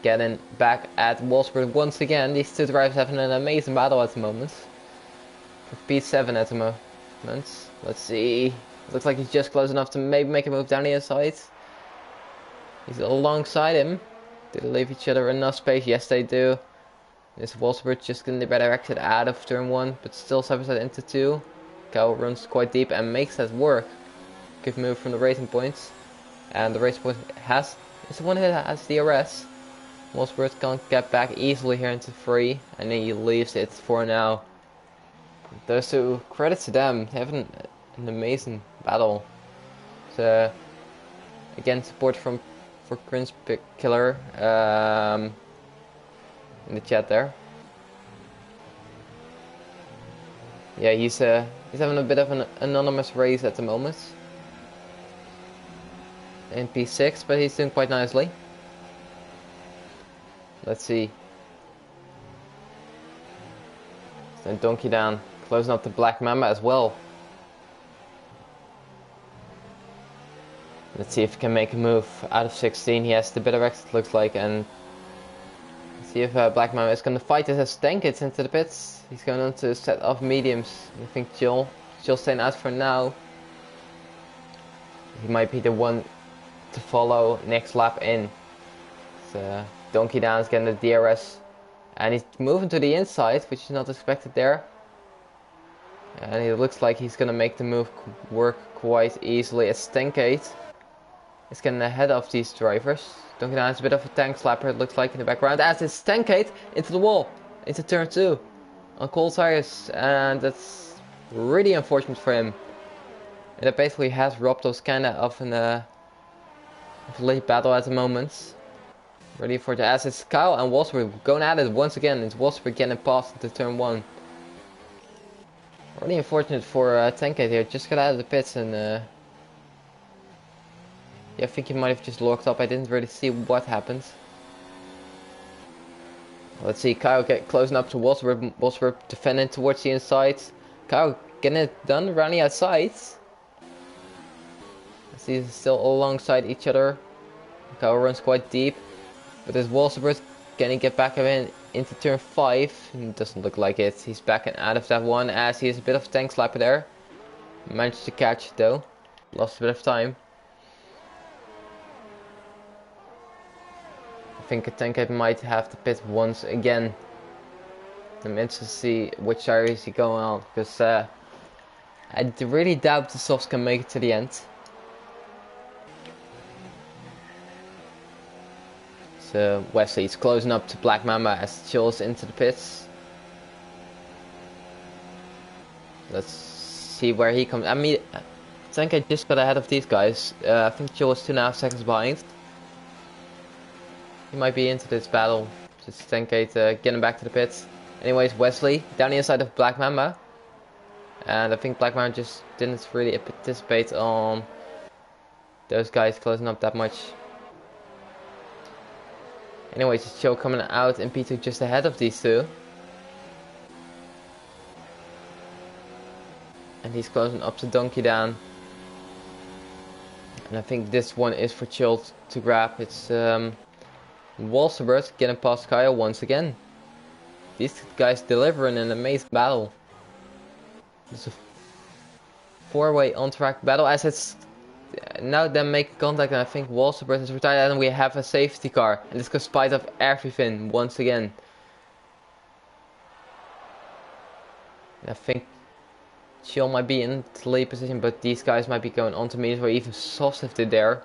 getting back at Wolfsburg once again. These two drivers having an amazing battle at the moment. For P7 at the moment. Let's see. Looks like he's just close enough to maybe make a move down the inside. He's alongside him. Do they leave each other enough space? Yes, they do. This Wolfsburg just getting redirected out of turn 1, but still side into 2. Kyle runs quite deep and makes that work. Good move from the racing points. And the racing point has, it's the one that has DRS. Wolfsburg can't get back easily here into 3, and then he leaves it for now. Those two, credit to them, having an amazing battle. So, again, support for Prince Killer in the chat there. Yeah, he's having a bit of an anonymous race at the moment in P6, but he's doing quite nicely. Let's see. Then Donkey Dan closing up the Black Mamba as well. Let's see if he can make a move out of 16. He has the bit of exit, looks like, and let's see if Black Mamba is going to fight this as Tankits into the pits. He's going on to a set of mediums. I think Chill's staying out for now. He might be the one to follow next lap in. So Donkey Dan's getting the DRS. And he's moving to the inside, which is not expected there. And it looks like he's going to make the move work quite easily as Tankate is getting ahead of these drivers. Donkey Dan has a bit of a tank slapper, it looks like, in the background. As it's Tankate into the wall, into turn 2 on cold tires. And that's really unfortunate for him. And that basically has robbed us kind of a late battle at the moment. Ready for the as it's Kyle and Wolfsburg going at it once again. It's Wolfsburg getting past into turn 1. Really unfortunate for Tankate here. Just got out of the pits and yeah, I think he might have just locked up. I didn't really see what happened. Let's see, Kyle closing up to Wolfsburg. Wolfsburg defending towards the inside. Kyle getting it done around the outside. Let's see, still alongside each other. Kyle runs quite deep. But this Wolfsburg can he get back into turn 5? It doesn't look like it. He's backing out of that one as he has a bit of a tank slapper there. Managed to catch it though. Lost a bit of time. I think a Tankate might have to pit once again. I'm interested to see which side is he going on, because I really doubt the softs can make it to the end. So Wesley's closing up to Black Mamba as Chills into the pits. Let's see where he comes. I mean, Tankate just got ahead of these guys. I think Chill is 2.5 seconds behind. He might be into this battle. Just Tankate getting back to the pits. Anyways, Wesley down the inside of Black Mamba. And I think Black Mamba just didn't really participate on those guys closing up that much. Anyways, it's Chill coming out in P2 just ahead of these two. And he's closing up to Donkey Dan. And I think this one is for Chill to grab. It's Wolfsburg getting past Kyle once again. These guys delivering an amazing battle. It's a 4-way on-track battle as it's now them making contact, and I think Wolfsburg is retired and we have a safety car. And this goes spite of everything once again. I think Chill might be in the lead position, but these guys might be going on to me, or even soft if they're there.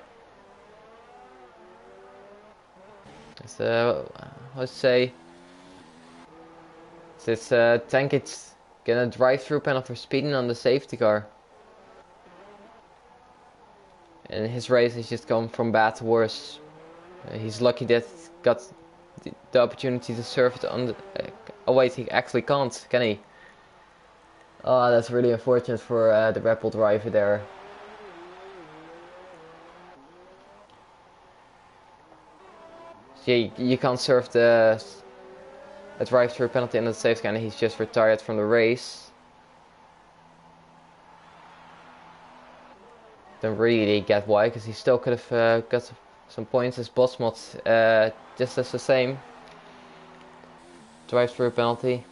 So, let's say this Tankate's gonna drive through panel for speeding on the safety car. in his race he's just gone from bad to worse. He's lucky that he got the opportunity to serve it on the... oh wait, he actually can't, can he? Oh, that's really unfortunate for the Red Bull driver there. So you can't serve the drive-through penalty and the safety car, and he's just retired from the race. Don't really get why, because he still could have got some points as Bosmot, just as the same. Drive-through penalty,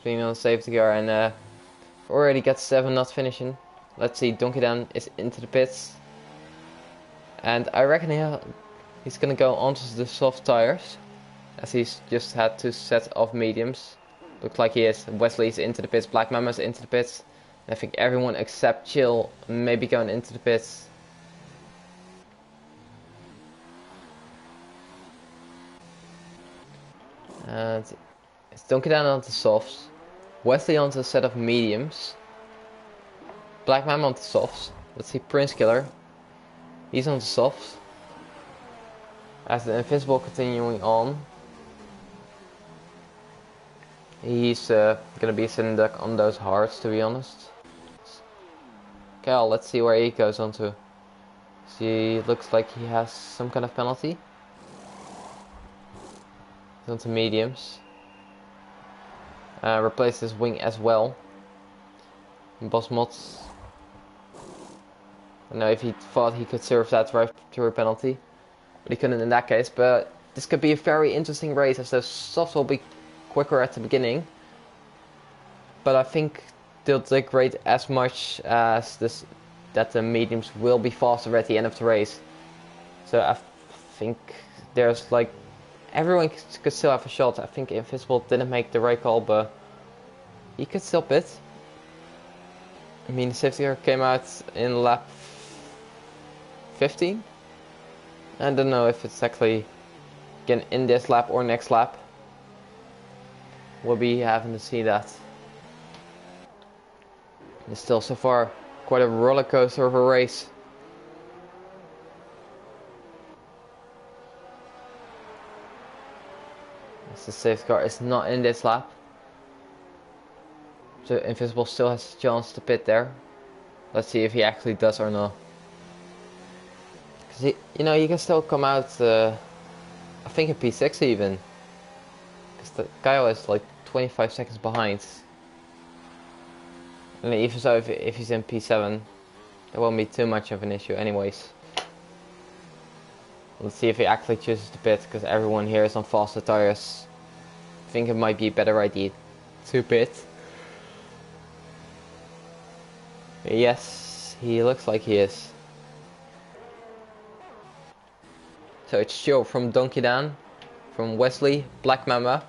being on the safety car, and already got 7 not finishing. Let's see, Donkedan is into the pits, and I reckon he's gonna go onto the soft tires, as he's just had 2 sets of mediums. Looks like he is. Wesley's into the pits, Black Mama's into the pits. I think everyone except Chill may be going into the pits. And it's Donkedan onto softs, Wesley onto a set of mediums, Black Mama onto softs. Let's see, Prince Killer, he's onto softs. As the Invisible continuing on, he's gonna be a sitting duck on those hards, to be honest. Okay, let's see where he goes on to. See, looks like he has some kind of penalty. He's onto mediums. Replace his wing as well. Bosmot. I don't know if he thought he could serve that drive-through penalty, but he couldn't in that case. But this could be a very interesting race, as those softs will be quicker at the beginning. But I think they'll degrade as much as this, that the mediums will be faster at the end of the race. So I think there's like, everyone could still have a shot. I think Invisible didn't make the right call, but he could still pit. I mean, the safety car came out in lap 15. I don't know if it's actually again in this lap or next lap. We'll be having to see that. It's still so far quite a roller coaster of a race. As the safety car is not in this lap, so Invisible still has a chance to pit there. Let's see if he actually does or not. Because he can still come out, I think in P6 even. Because the Kyle is like 25 seconds behind. And even so, if he's in P7, there won't be too much of an issue anyways. Let's see if he actually chooses to pit, because everyone here is on faster tires. I think it might be a better idea to pit. Yes, he looks like he is. So it's Chill from Donkedan, from Wesley, Black Mama,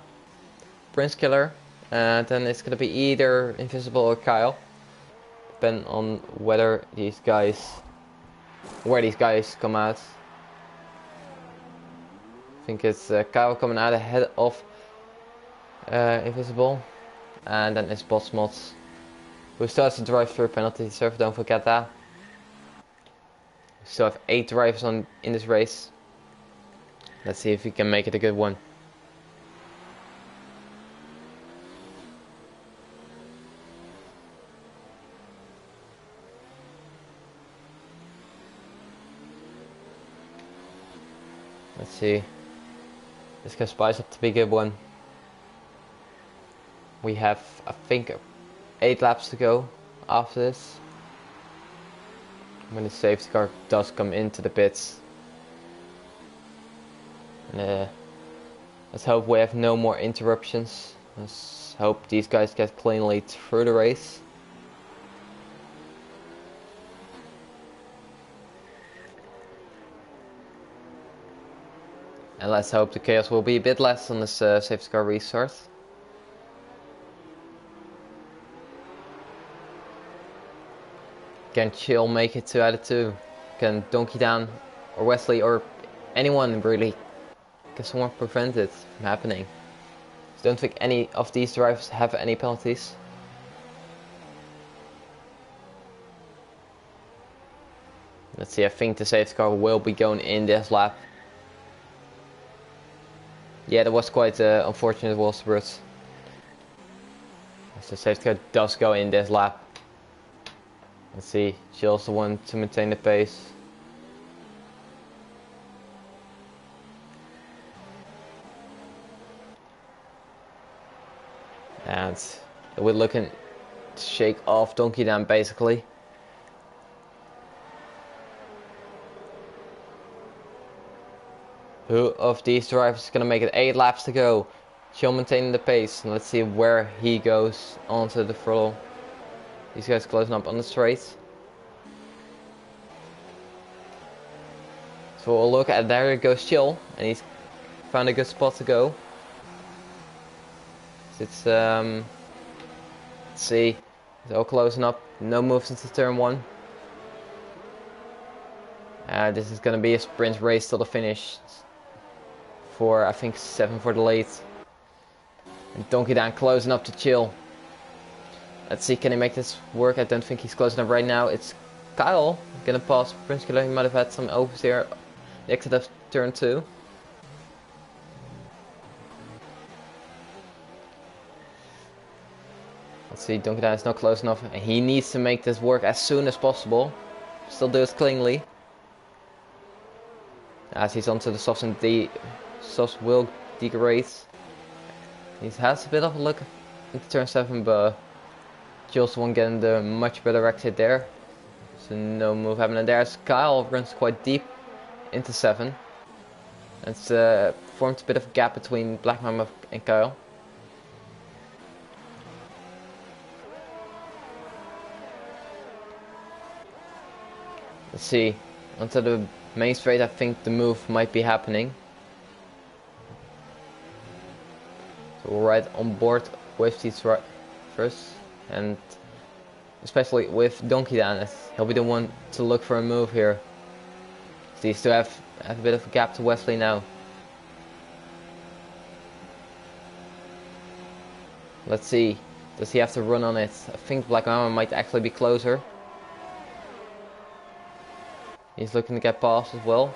Prince Killer, and then it's gonna be either Invisible or Kyle, depending on where these guys come out. I think it's Kyle coming out ahead of Invisible, and then it's Bosmot, who starts the drive-through penalty, so don't forget that. We still have 8 drivers in this race. Let's see if we can make it a good one. Let's see. This can spice up to be a good one. We have, I think, 8 laps to go after this, when the safety car does come into the pits. And, let's hope we have no more interruptions. Let's hope these guys get cleanly through the race. And let's hope the chaos will be a bit less on this safety car restart. Can Chill make it 2 out of 2? Can Donkedan or Wesley or anyone really, can someone prevent it from happening? I don't think any of these drivers have any penalties. Let's see, I think the safety car will be going in this lap. Yeah, that was quite unfortunate, Wolfsburg. The safety car does go in this lap. Let's see, she also wants to maintain the pace. And we're looking to shake off Donkey Dan basically. Who of these drivers is going to make it 8 laps to go? She'll maintain the pace. And let's see where he goes onto the throttle. These guys closing up on the straight. So we'll look at, there goes Chill. And he's found a good spot to go. It's let's see, it's all closing up, no moves into turn 1. This is going to be a sprint race till the finish for, I think, 7 for the late. And Donkey Dan closing up to Chill. Let's see, can he make this work? I don't think he's closing up right now. It's Kyle gonna pass Prince Killer. He might have had some overs here. The exit of turn 2. Let's see, Donkey Dan is not close enough. And he needs to make this work as soon as possible. Still do it cleanly. As he's onto the softs and the softs will degrade. He has a bit of a look into turn 7, but Jill's the one getting the much better exit there. So no move happening. There's Kyle, runs quite deep into 7. It's formed a bit of a gap between Black Mamba and Kyle. Let's see, onto the main straight. I think the move might be happening. So we're right on board with these first, and especially with Donkey Dan, as he'll be the one to look for a move here. So he still have a bit of a gap to Wesley now. Let's see, does he have to run on it? I think Black Mamba might actually be closer. He's looking to get past as well.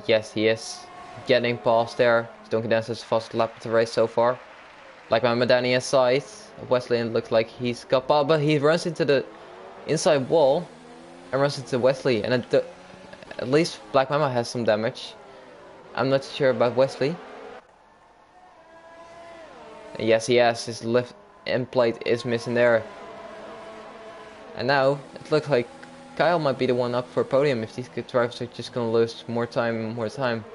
Yes, he is getting past there. Donkey Dan is the fastest lap of the race so far. Black Mamba down the inside. Wesley, and it looks like he's got past, but he runs into the inside wall and runs into Wesley. And at least Black Mamba has some damage. I'm not sure about Wesley. And yes, he has. His left end plate is missing there. And now it looks like Kyle might be the one up for a podium if these good drivers are just gonna lose more time and more time.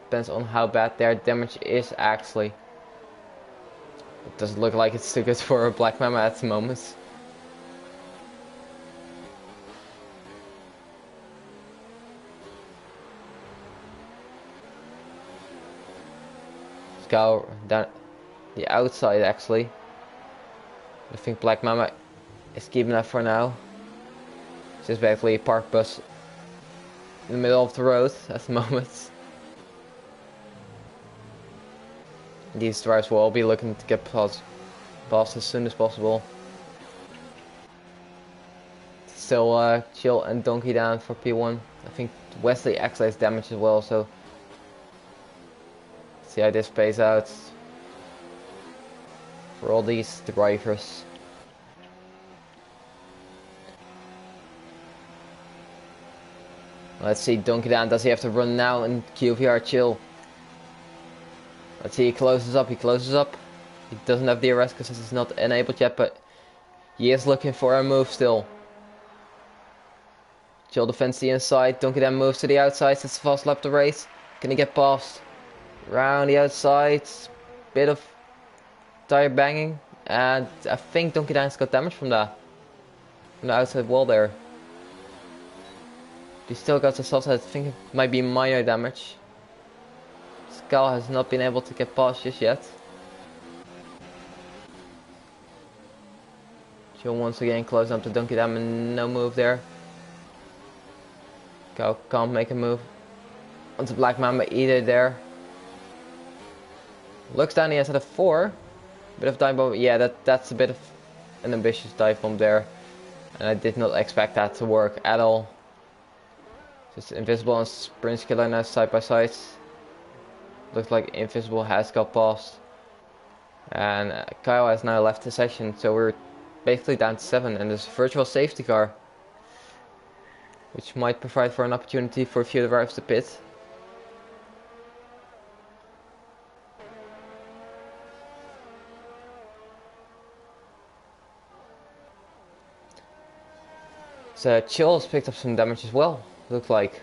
Depends on how bad their damage is actually. It doesn't look like it's too good for a Black Mamba at the moment. Kyle down the outside actually. I think Black Mamba is keeping that for now. Just basically a park bus in the middle of the road at the moment. These drivers will all be looking to get past as soon as possible. Still Chill and Donkey Dan for P1. I think Wesley actually has damage as well, so let's see how this plays out for all these drivers. Let's see, Donkey Dan, does he have to run now in QVR Chill? Let's see, he closes up. He doesn't have the arrest because he's not enabled yet, but he is looking for a move still. Chill defends the inside, Donkey Dan moves to the outside, it's the fast lap of the race. Can he get past? Round the outside, bit of tire banging, and I think Donkey Dan's got damage from that. From the outside wall there. He still got the soft side. I think it might be minor damage. Skal has not been able to get past just yet. Chill once again closing up to Donkey Dan and no move there. Skal can't make a move onto Black Mamba either there. Looks down the inside of 4. Bit of dive bomb. Yeah, that's a bit of an ambitious dive bomb there. And I did not expect that to work at all. Just Invisible and Sprint Killer now side by side. Looks like Invisible has got past. And Kyle has now left the session, so we're basically down to 7. And there's a virtual safety car, which might provide for an opportunity for a few drivers to pit. So Chill has picked up some damage as well, looks like.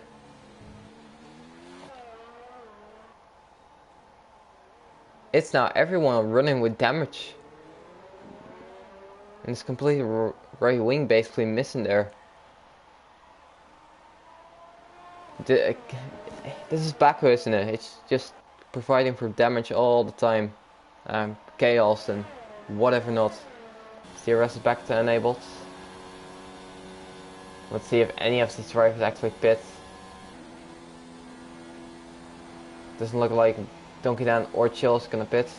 It's now everyone running with damage. And it's completely right wing basically missing there. This is Baku, isn't it? It's just providing for damage all the time. Chaos and whatever not. DRS is back to enabled. Let's see if any of these drivers actually pit. Doesn't look like Donkey Dan or Chill is gonna pit.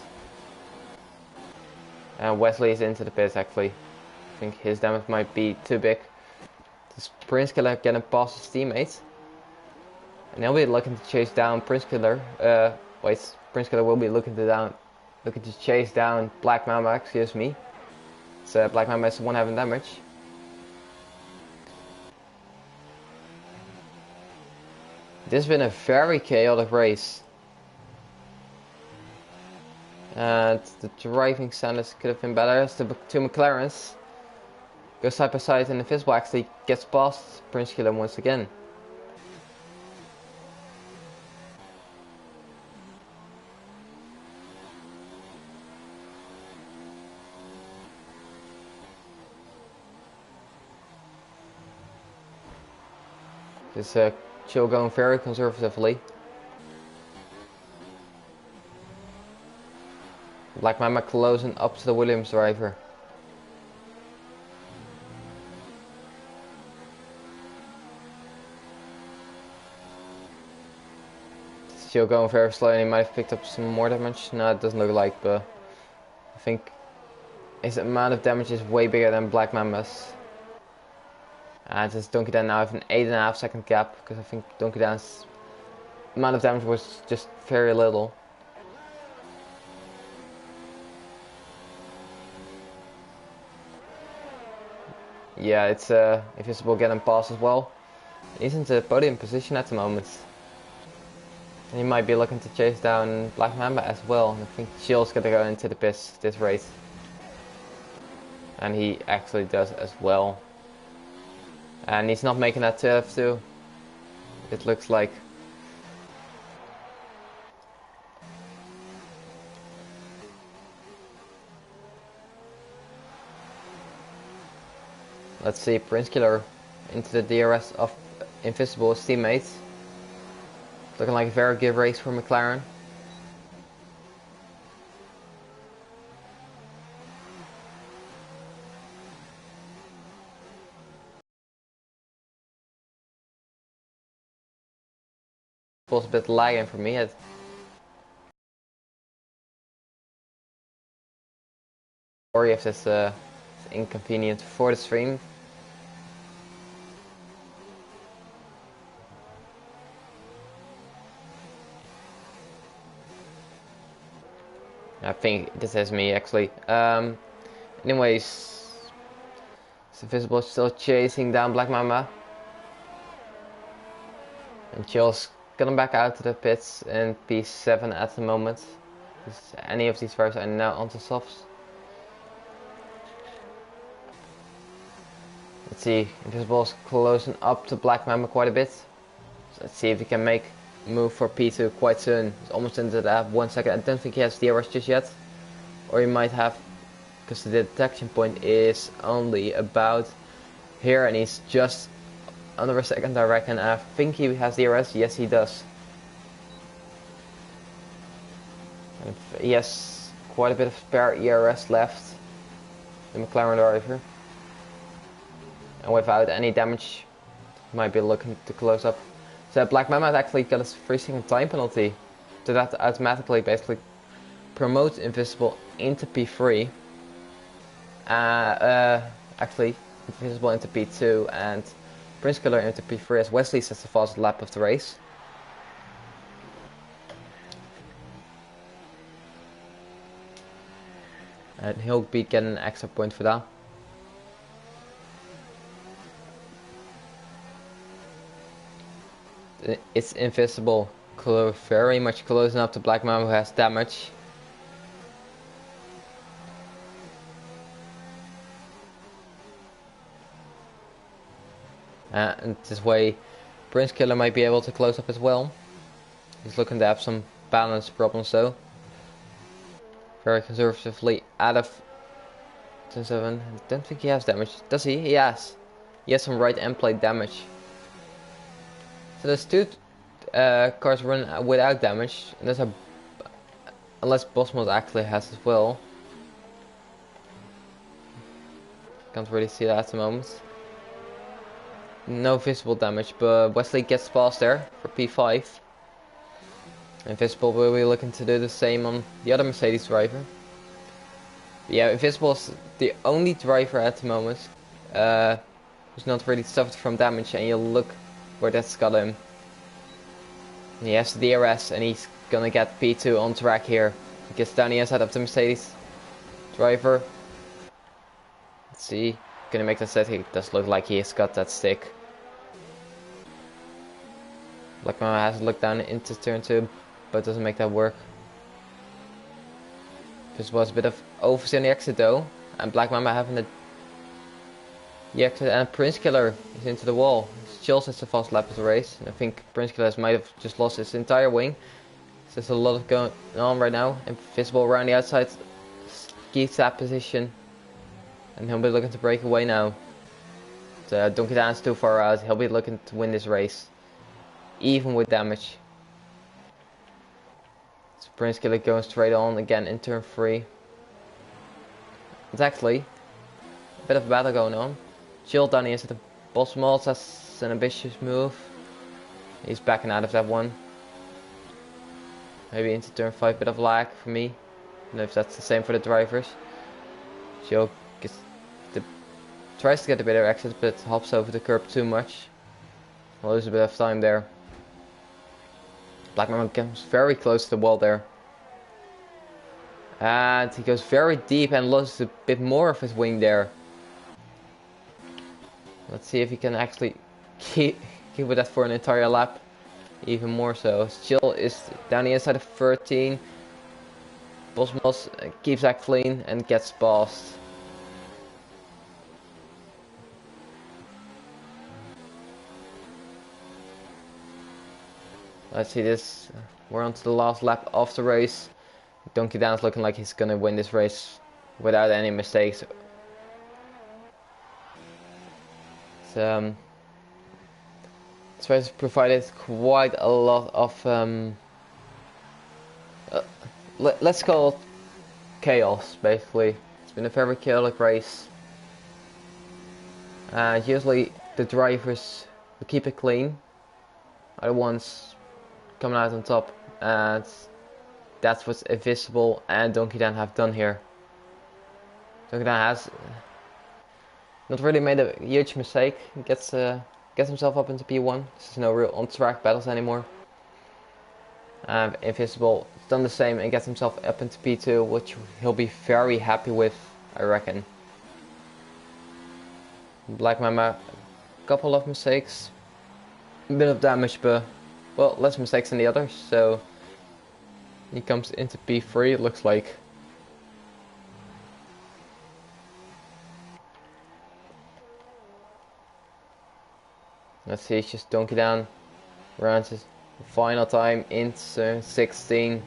And Wesley is into the pit actually. I think his damage might be too big. Does Prince Killer getting past his teammate? And he'll be looking to chase down Prince Killer. Prince Killer will be looking to chase down Black Mamba, excuse me. So Black Mamba is the one having damage. This has been a very chaotic race. And the driving standards could have been better. As the two McLarens go side by side, and Invisible actually gets past Prince Killer once again. This Chill going very conservatively. Black Mamba closing up to the Williams driver. Chill going very slow, and he might have picked up some more damage. No, it doesn't look like, but I think his amount of damage is way bigger than Black Mamba's. And since Donkey Dan now have an 8.5 second gap, because I think Donkey Dan's amount of damage was just very little. Yeah, it's Invisible getting past as well. He's in the podium position at the moment. And he might be looking to chase down Black Mamba as well. I think Chill's gonna go into the pits this race. And he actually does as well. And he's not making that turf too. It looks like. Let's see, Prince Killer into the DRS of Invisible's teammates. Looking like a very good race for McLaren. Was a bit lagging for me. Sorry if this is inconvenient for the stream. I think this is me actually. Anyways, Invisible still chasing down Black Mamba. And Chill's coming back out to the pits in P7 at the moment. Any of these drivers are now onto softs. Let's see, Invisible's closing up to Black Mamba quite a bit. So let's see if he can make a move for P2 quite soon. He's almost into that 1 second. I don't think he has DRS just yet. Or he might have, because the detection point is only about here and he's just under a second, I reckon. I think he has DRS. Yes, he does. And he has quite a bit of spare ERS left, the McLaren driver. And without any damage, he might be looking to close up. So Black Mamba actually got a 3-second time penalty. So that automatically basically promotes Invisible into P3. Actually, Invisible into P2, and Prince Killer into P3 as Wesley sets the fastest lap of the race. And he'll be getting an extra point for that. It's Invisible, very much closing up to Black Mamba, who has damage. And this way Prince Killer might be able to close up as well. He's looking to have some balance problems though. Very conservatively out of 10-7. I don't think he has damage. Does he? He has. He has some right end plate damage. So there's two cars running without damage. And there's a... Unless Bosmos actually has as well. Can't really see that at the moment. No visible damage, but Wesley gets past there for P5. Invisible will be looking to do the same on the other Mercedes driver. But yeah, Invisible is the only driver at the moment who's not really suffered from damage, and you look where that's got him. He has the DRS and he's gonna get P2 on track here. He gets down the inside of the Mercedes driver. Let's see, gonna make that set. He does look like he has got that stick. Black Mamba has to look down into turn 2, but doesn't make that work. This was a bit of oversteer on the exit though, and Black Mamba having the exit, and Prince Killer is into the wall. Still sets the fast lap of the race, and I think Prince Killer might have just lost his entire wing. So there's a lot of going on right now. Invisible around the outside keeps that position, and he'll be looking to break away now. So Donkey Dan's too far out. He'll be looking to win this race, even with damage. So Prince Killer going straight on again in turn 3. It's actually a bit of a battle going on. Chill down here into the Boss Maltz. That's an ambitious move. He's backing out of that one. Maybe into turn 5, bit of lag for me. I don't know if that's the same for the drivers. Chill tries to get a better exit, but hops over the curb too much. Lose a bit of time there. Black Mamba comes very close to the wall there. And he goes very deep and loses a bit more of his wing there. Let's see if he can actually keep with that for an entire lap. Even more so. Chill is down the inside of 13. Bosmos keeps that clean and gets past. Let's see this. We're on to the last lap of the race. Donkey Dan's looking like he's gonna win this race without any mistakes. This race provided quite a lot of let's call it chaos. Basically, it's been a very chaotic race. Usually the drivers who keep it clean are the ones coming out on top, and that's what Invisible and Donkey Dan have done here. Donkey Dan has not really made a huge mistake. He gets himself up into P1. There's no real on-track battles anymore. Invisible has done the same and gets himself up into P2, which he'll be very happy with, I reckon. Black Mamba, a couple of mistakes, a bit of damage, but well, less mistakes than the others, so he comes into P3, it looks like. Let's see, it's just Donkey Dan runs his final time in 16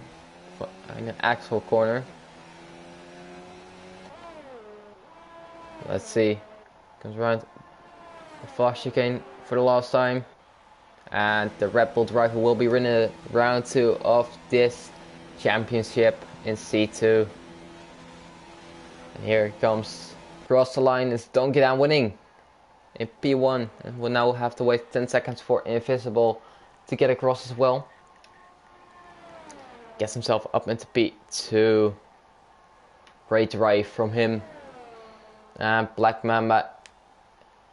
in the actual corner. Let's see, comes around the fast chicane for the last time. And the Red Bull driver will be running round 2 of this championship in C2. And here it comes. Across the line is Donkey Dan winning in P1. And we'll now have to wait 10 seconds for Invisible to get across as well. Gets himself up into P2. Great drive from him. And Black Mamba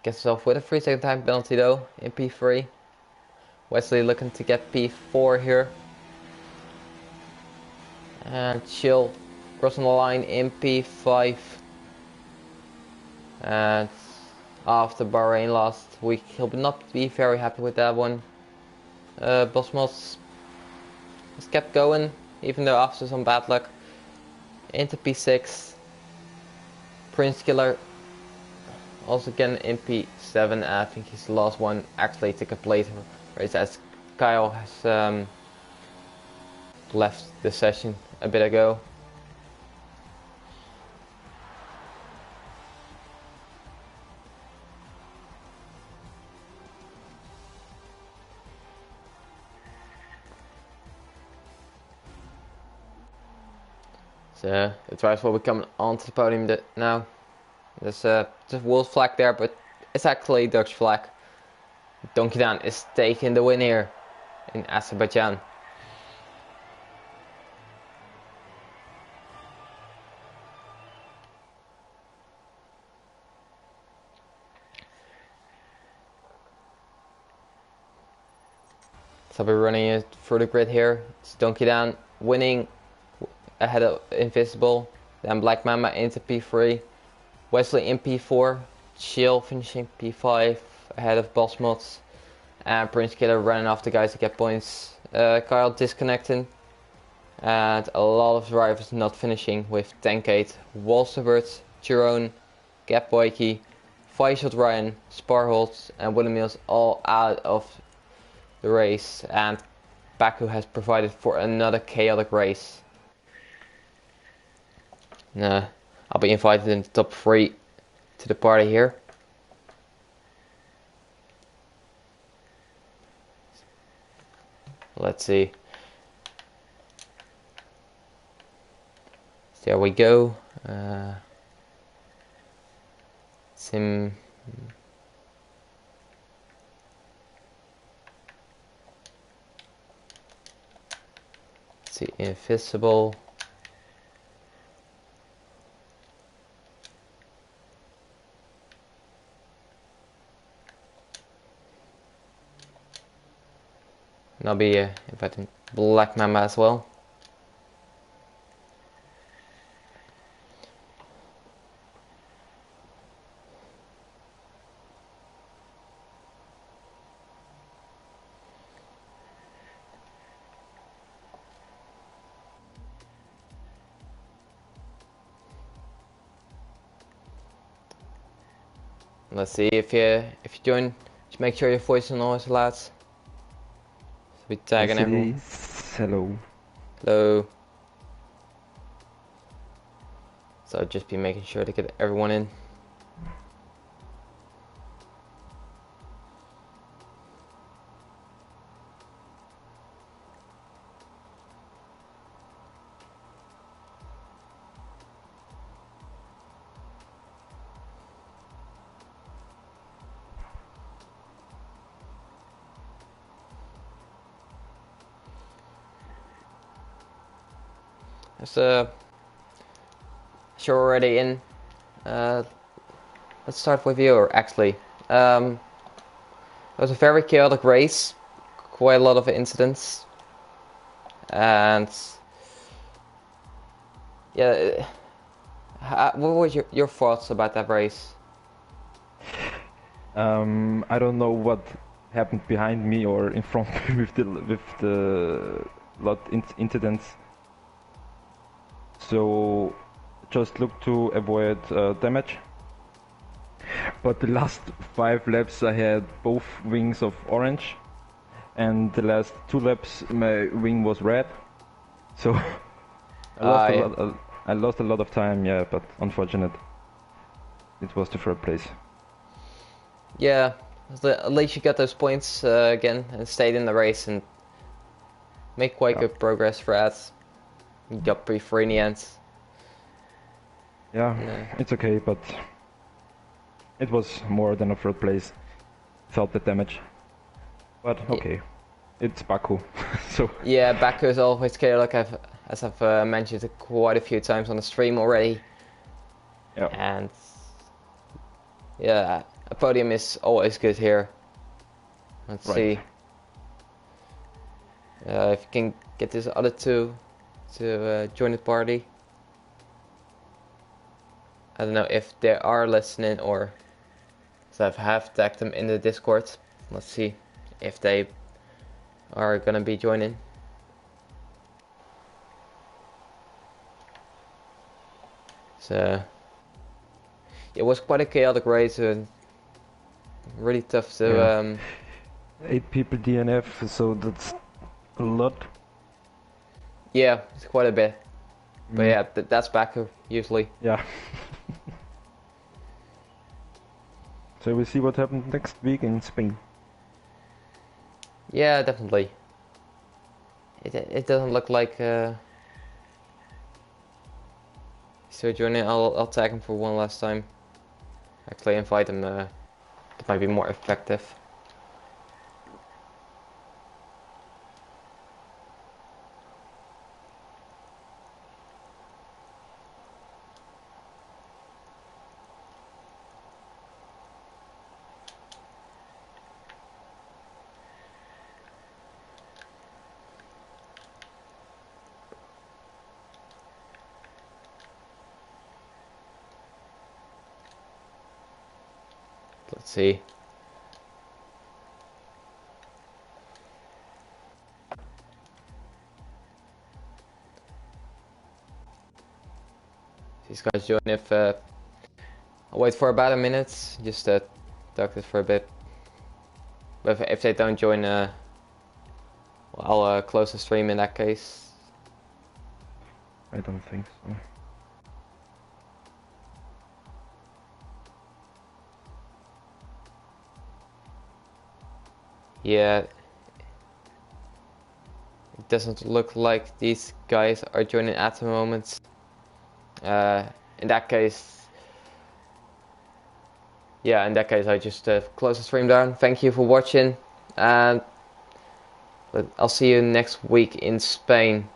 Gets himself with a 3-second time penalty though in P3. Wesley looking to get P4 here. And Chill crossing the line in P5. And after Bahrain last week, he'll not be very happy with that one. Bosmos has kept going, even though after some bad luck. Into P6. Prince Killer also again in P7. I think he's the last one actually to complete the race, as Kyle has left the session a bit ago. So the drivers will be coming onto the podium now. There's a world flag there, but it's actually a Dutch flag. Donkey Dan is taking the win here in Azerbaijan. So we're running it through the grid here. It's Donkey Dan winning ahead of Invisible, then Black Mamba into P3, Wesley in P4, Chill finishing P5 ahead of Boss Mods, and Prince Killer running off the guys to get points. Kyle disconnecting, and a lot of drivers not finishing with Tankate, Walsterbert, Jerome, Gap Boyke, Faisal Ryan, Sparholz, and William Mills all out of the race, and Baku has provided for another chaotic race. I'll be invited in the top 3 to the party here. Let's see. There we go. Sim. Let's see, Invisible. And I'll be inviting Black Mamba as well. Let's see if you join, just make sure your voice is always loud. Be tagging everyone. Hello. Hello. So I'll just be making sure to get everyone in. So, you're already in. Let's start with you, actually. It was a very chaotic race, quite a lot of incidents, and yeah, what were your thoughts about that race? I don't know what happened behind me or in front of me with the incidents. So just look to avoid damage. But the last 5 laps I had both wings of orange, and the last 2 laps my wing was red. So I lost a lot of time, yeah, but unfortunate. It was the 3rd place. Yeah, at least you got those points again and stayed in the race and made quite good progress for that. You got P3 in the end. Yeah, it's okay, but it was more than a 3rd place. Felt the damage. But okay, it's Baku, so... Yeah, Baku is always chaotic, as I've mentioned it quite a few times on the stream already. Yeah. And... yeah, A podium is always good here. Let's see if you can get these other two to join the party. I don't know if they are listening or so I have tagged them in the Discord. Let's see if they are gonna be joining. So it was quite a chaotic race and really tough to 8 people DNF, so that's a lot. yeah, it's quite a bit. But yeah, that's back usually. Yeah. So we'll see what happens next week in Spain. Yeah, definitely. It doesn't look like so joining. I'll tag him for one last time. Actually invite him, that might be more effective. Let's see. These guys join if I'll wait for about a minute, just talk this for a bit. But if they don't join, well, I'll close the stream in that case. I don't think so. Yeah, it doesn't look like these guys are joining at the moment. In that case, yeah, in that case I just close the stream down. Thank you for watching, and I'll see you next week in Spain.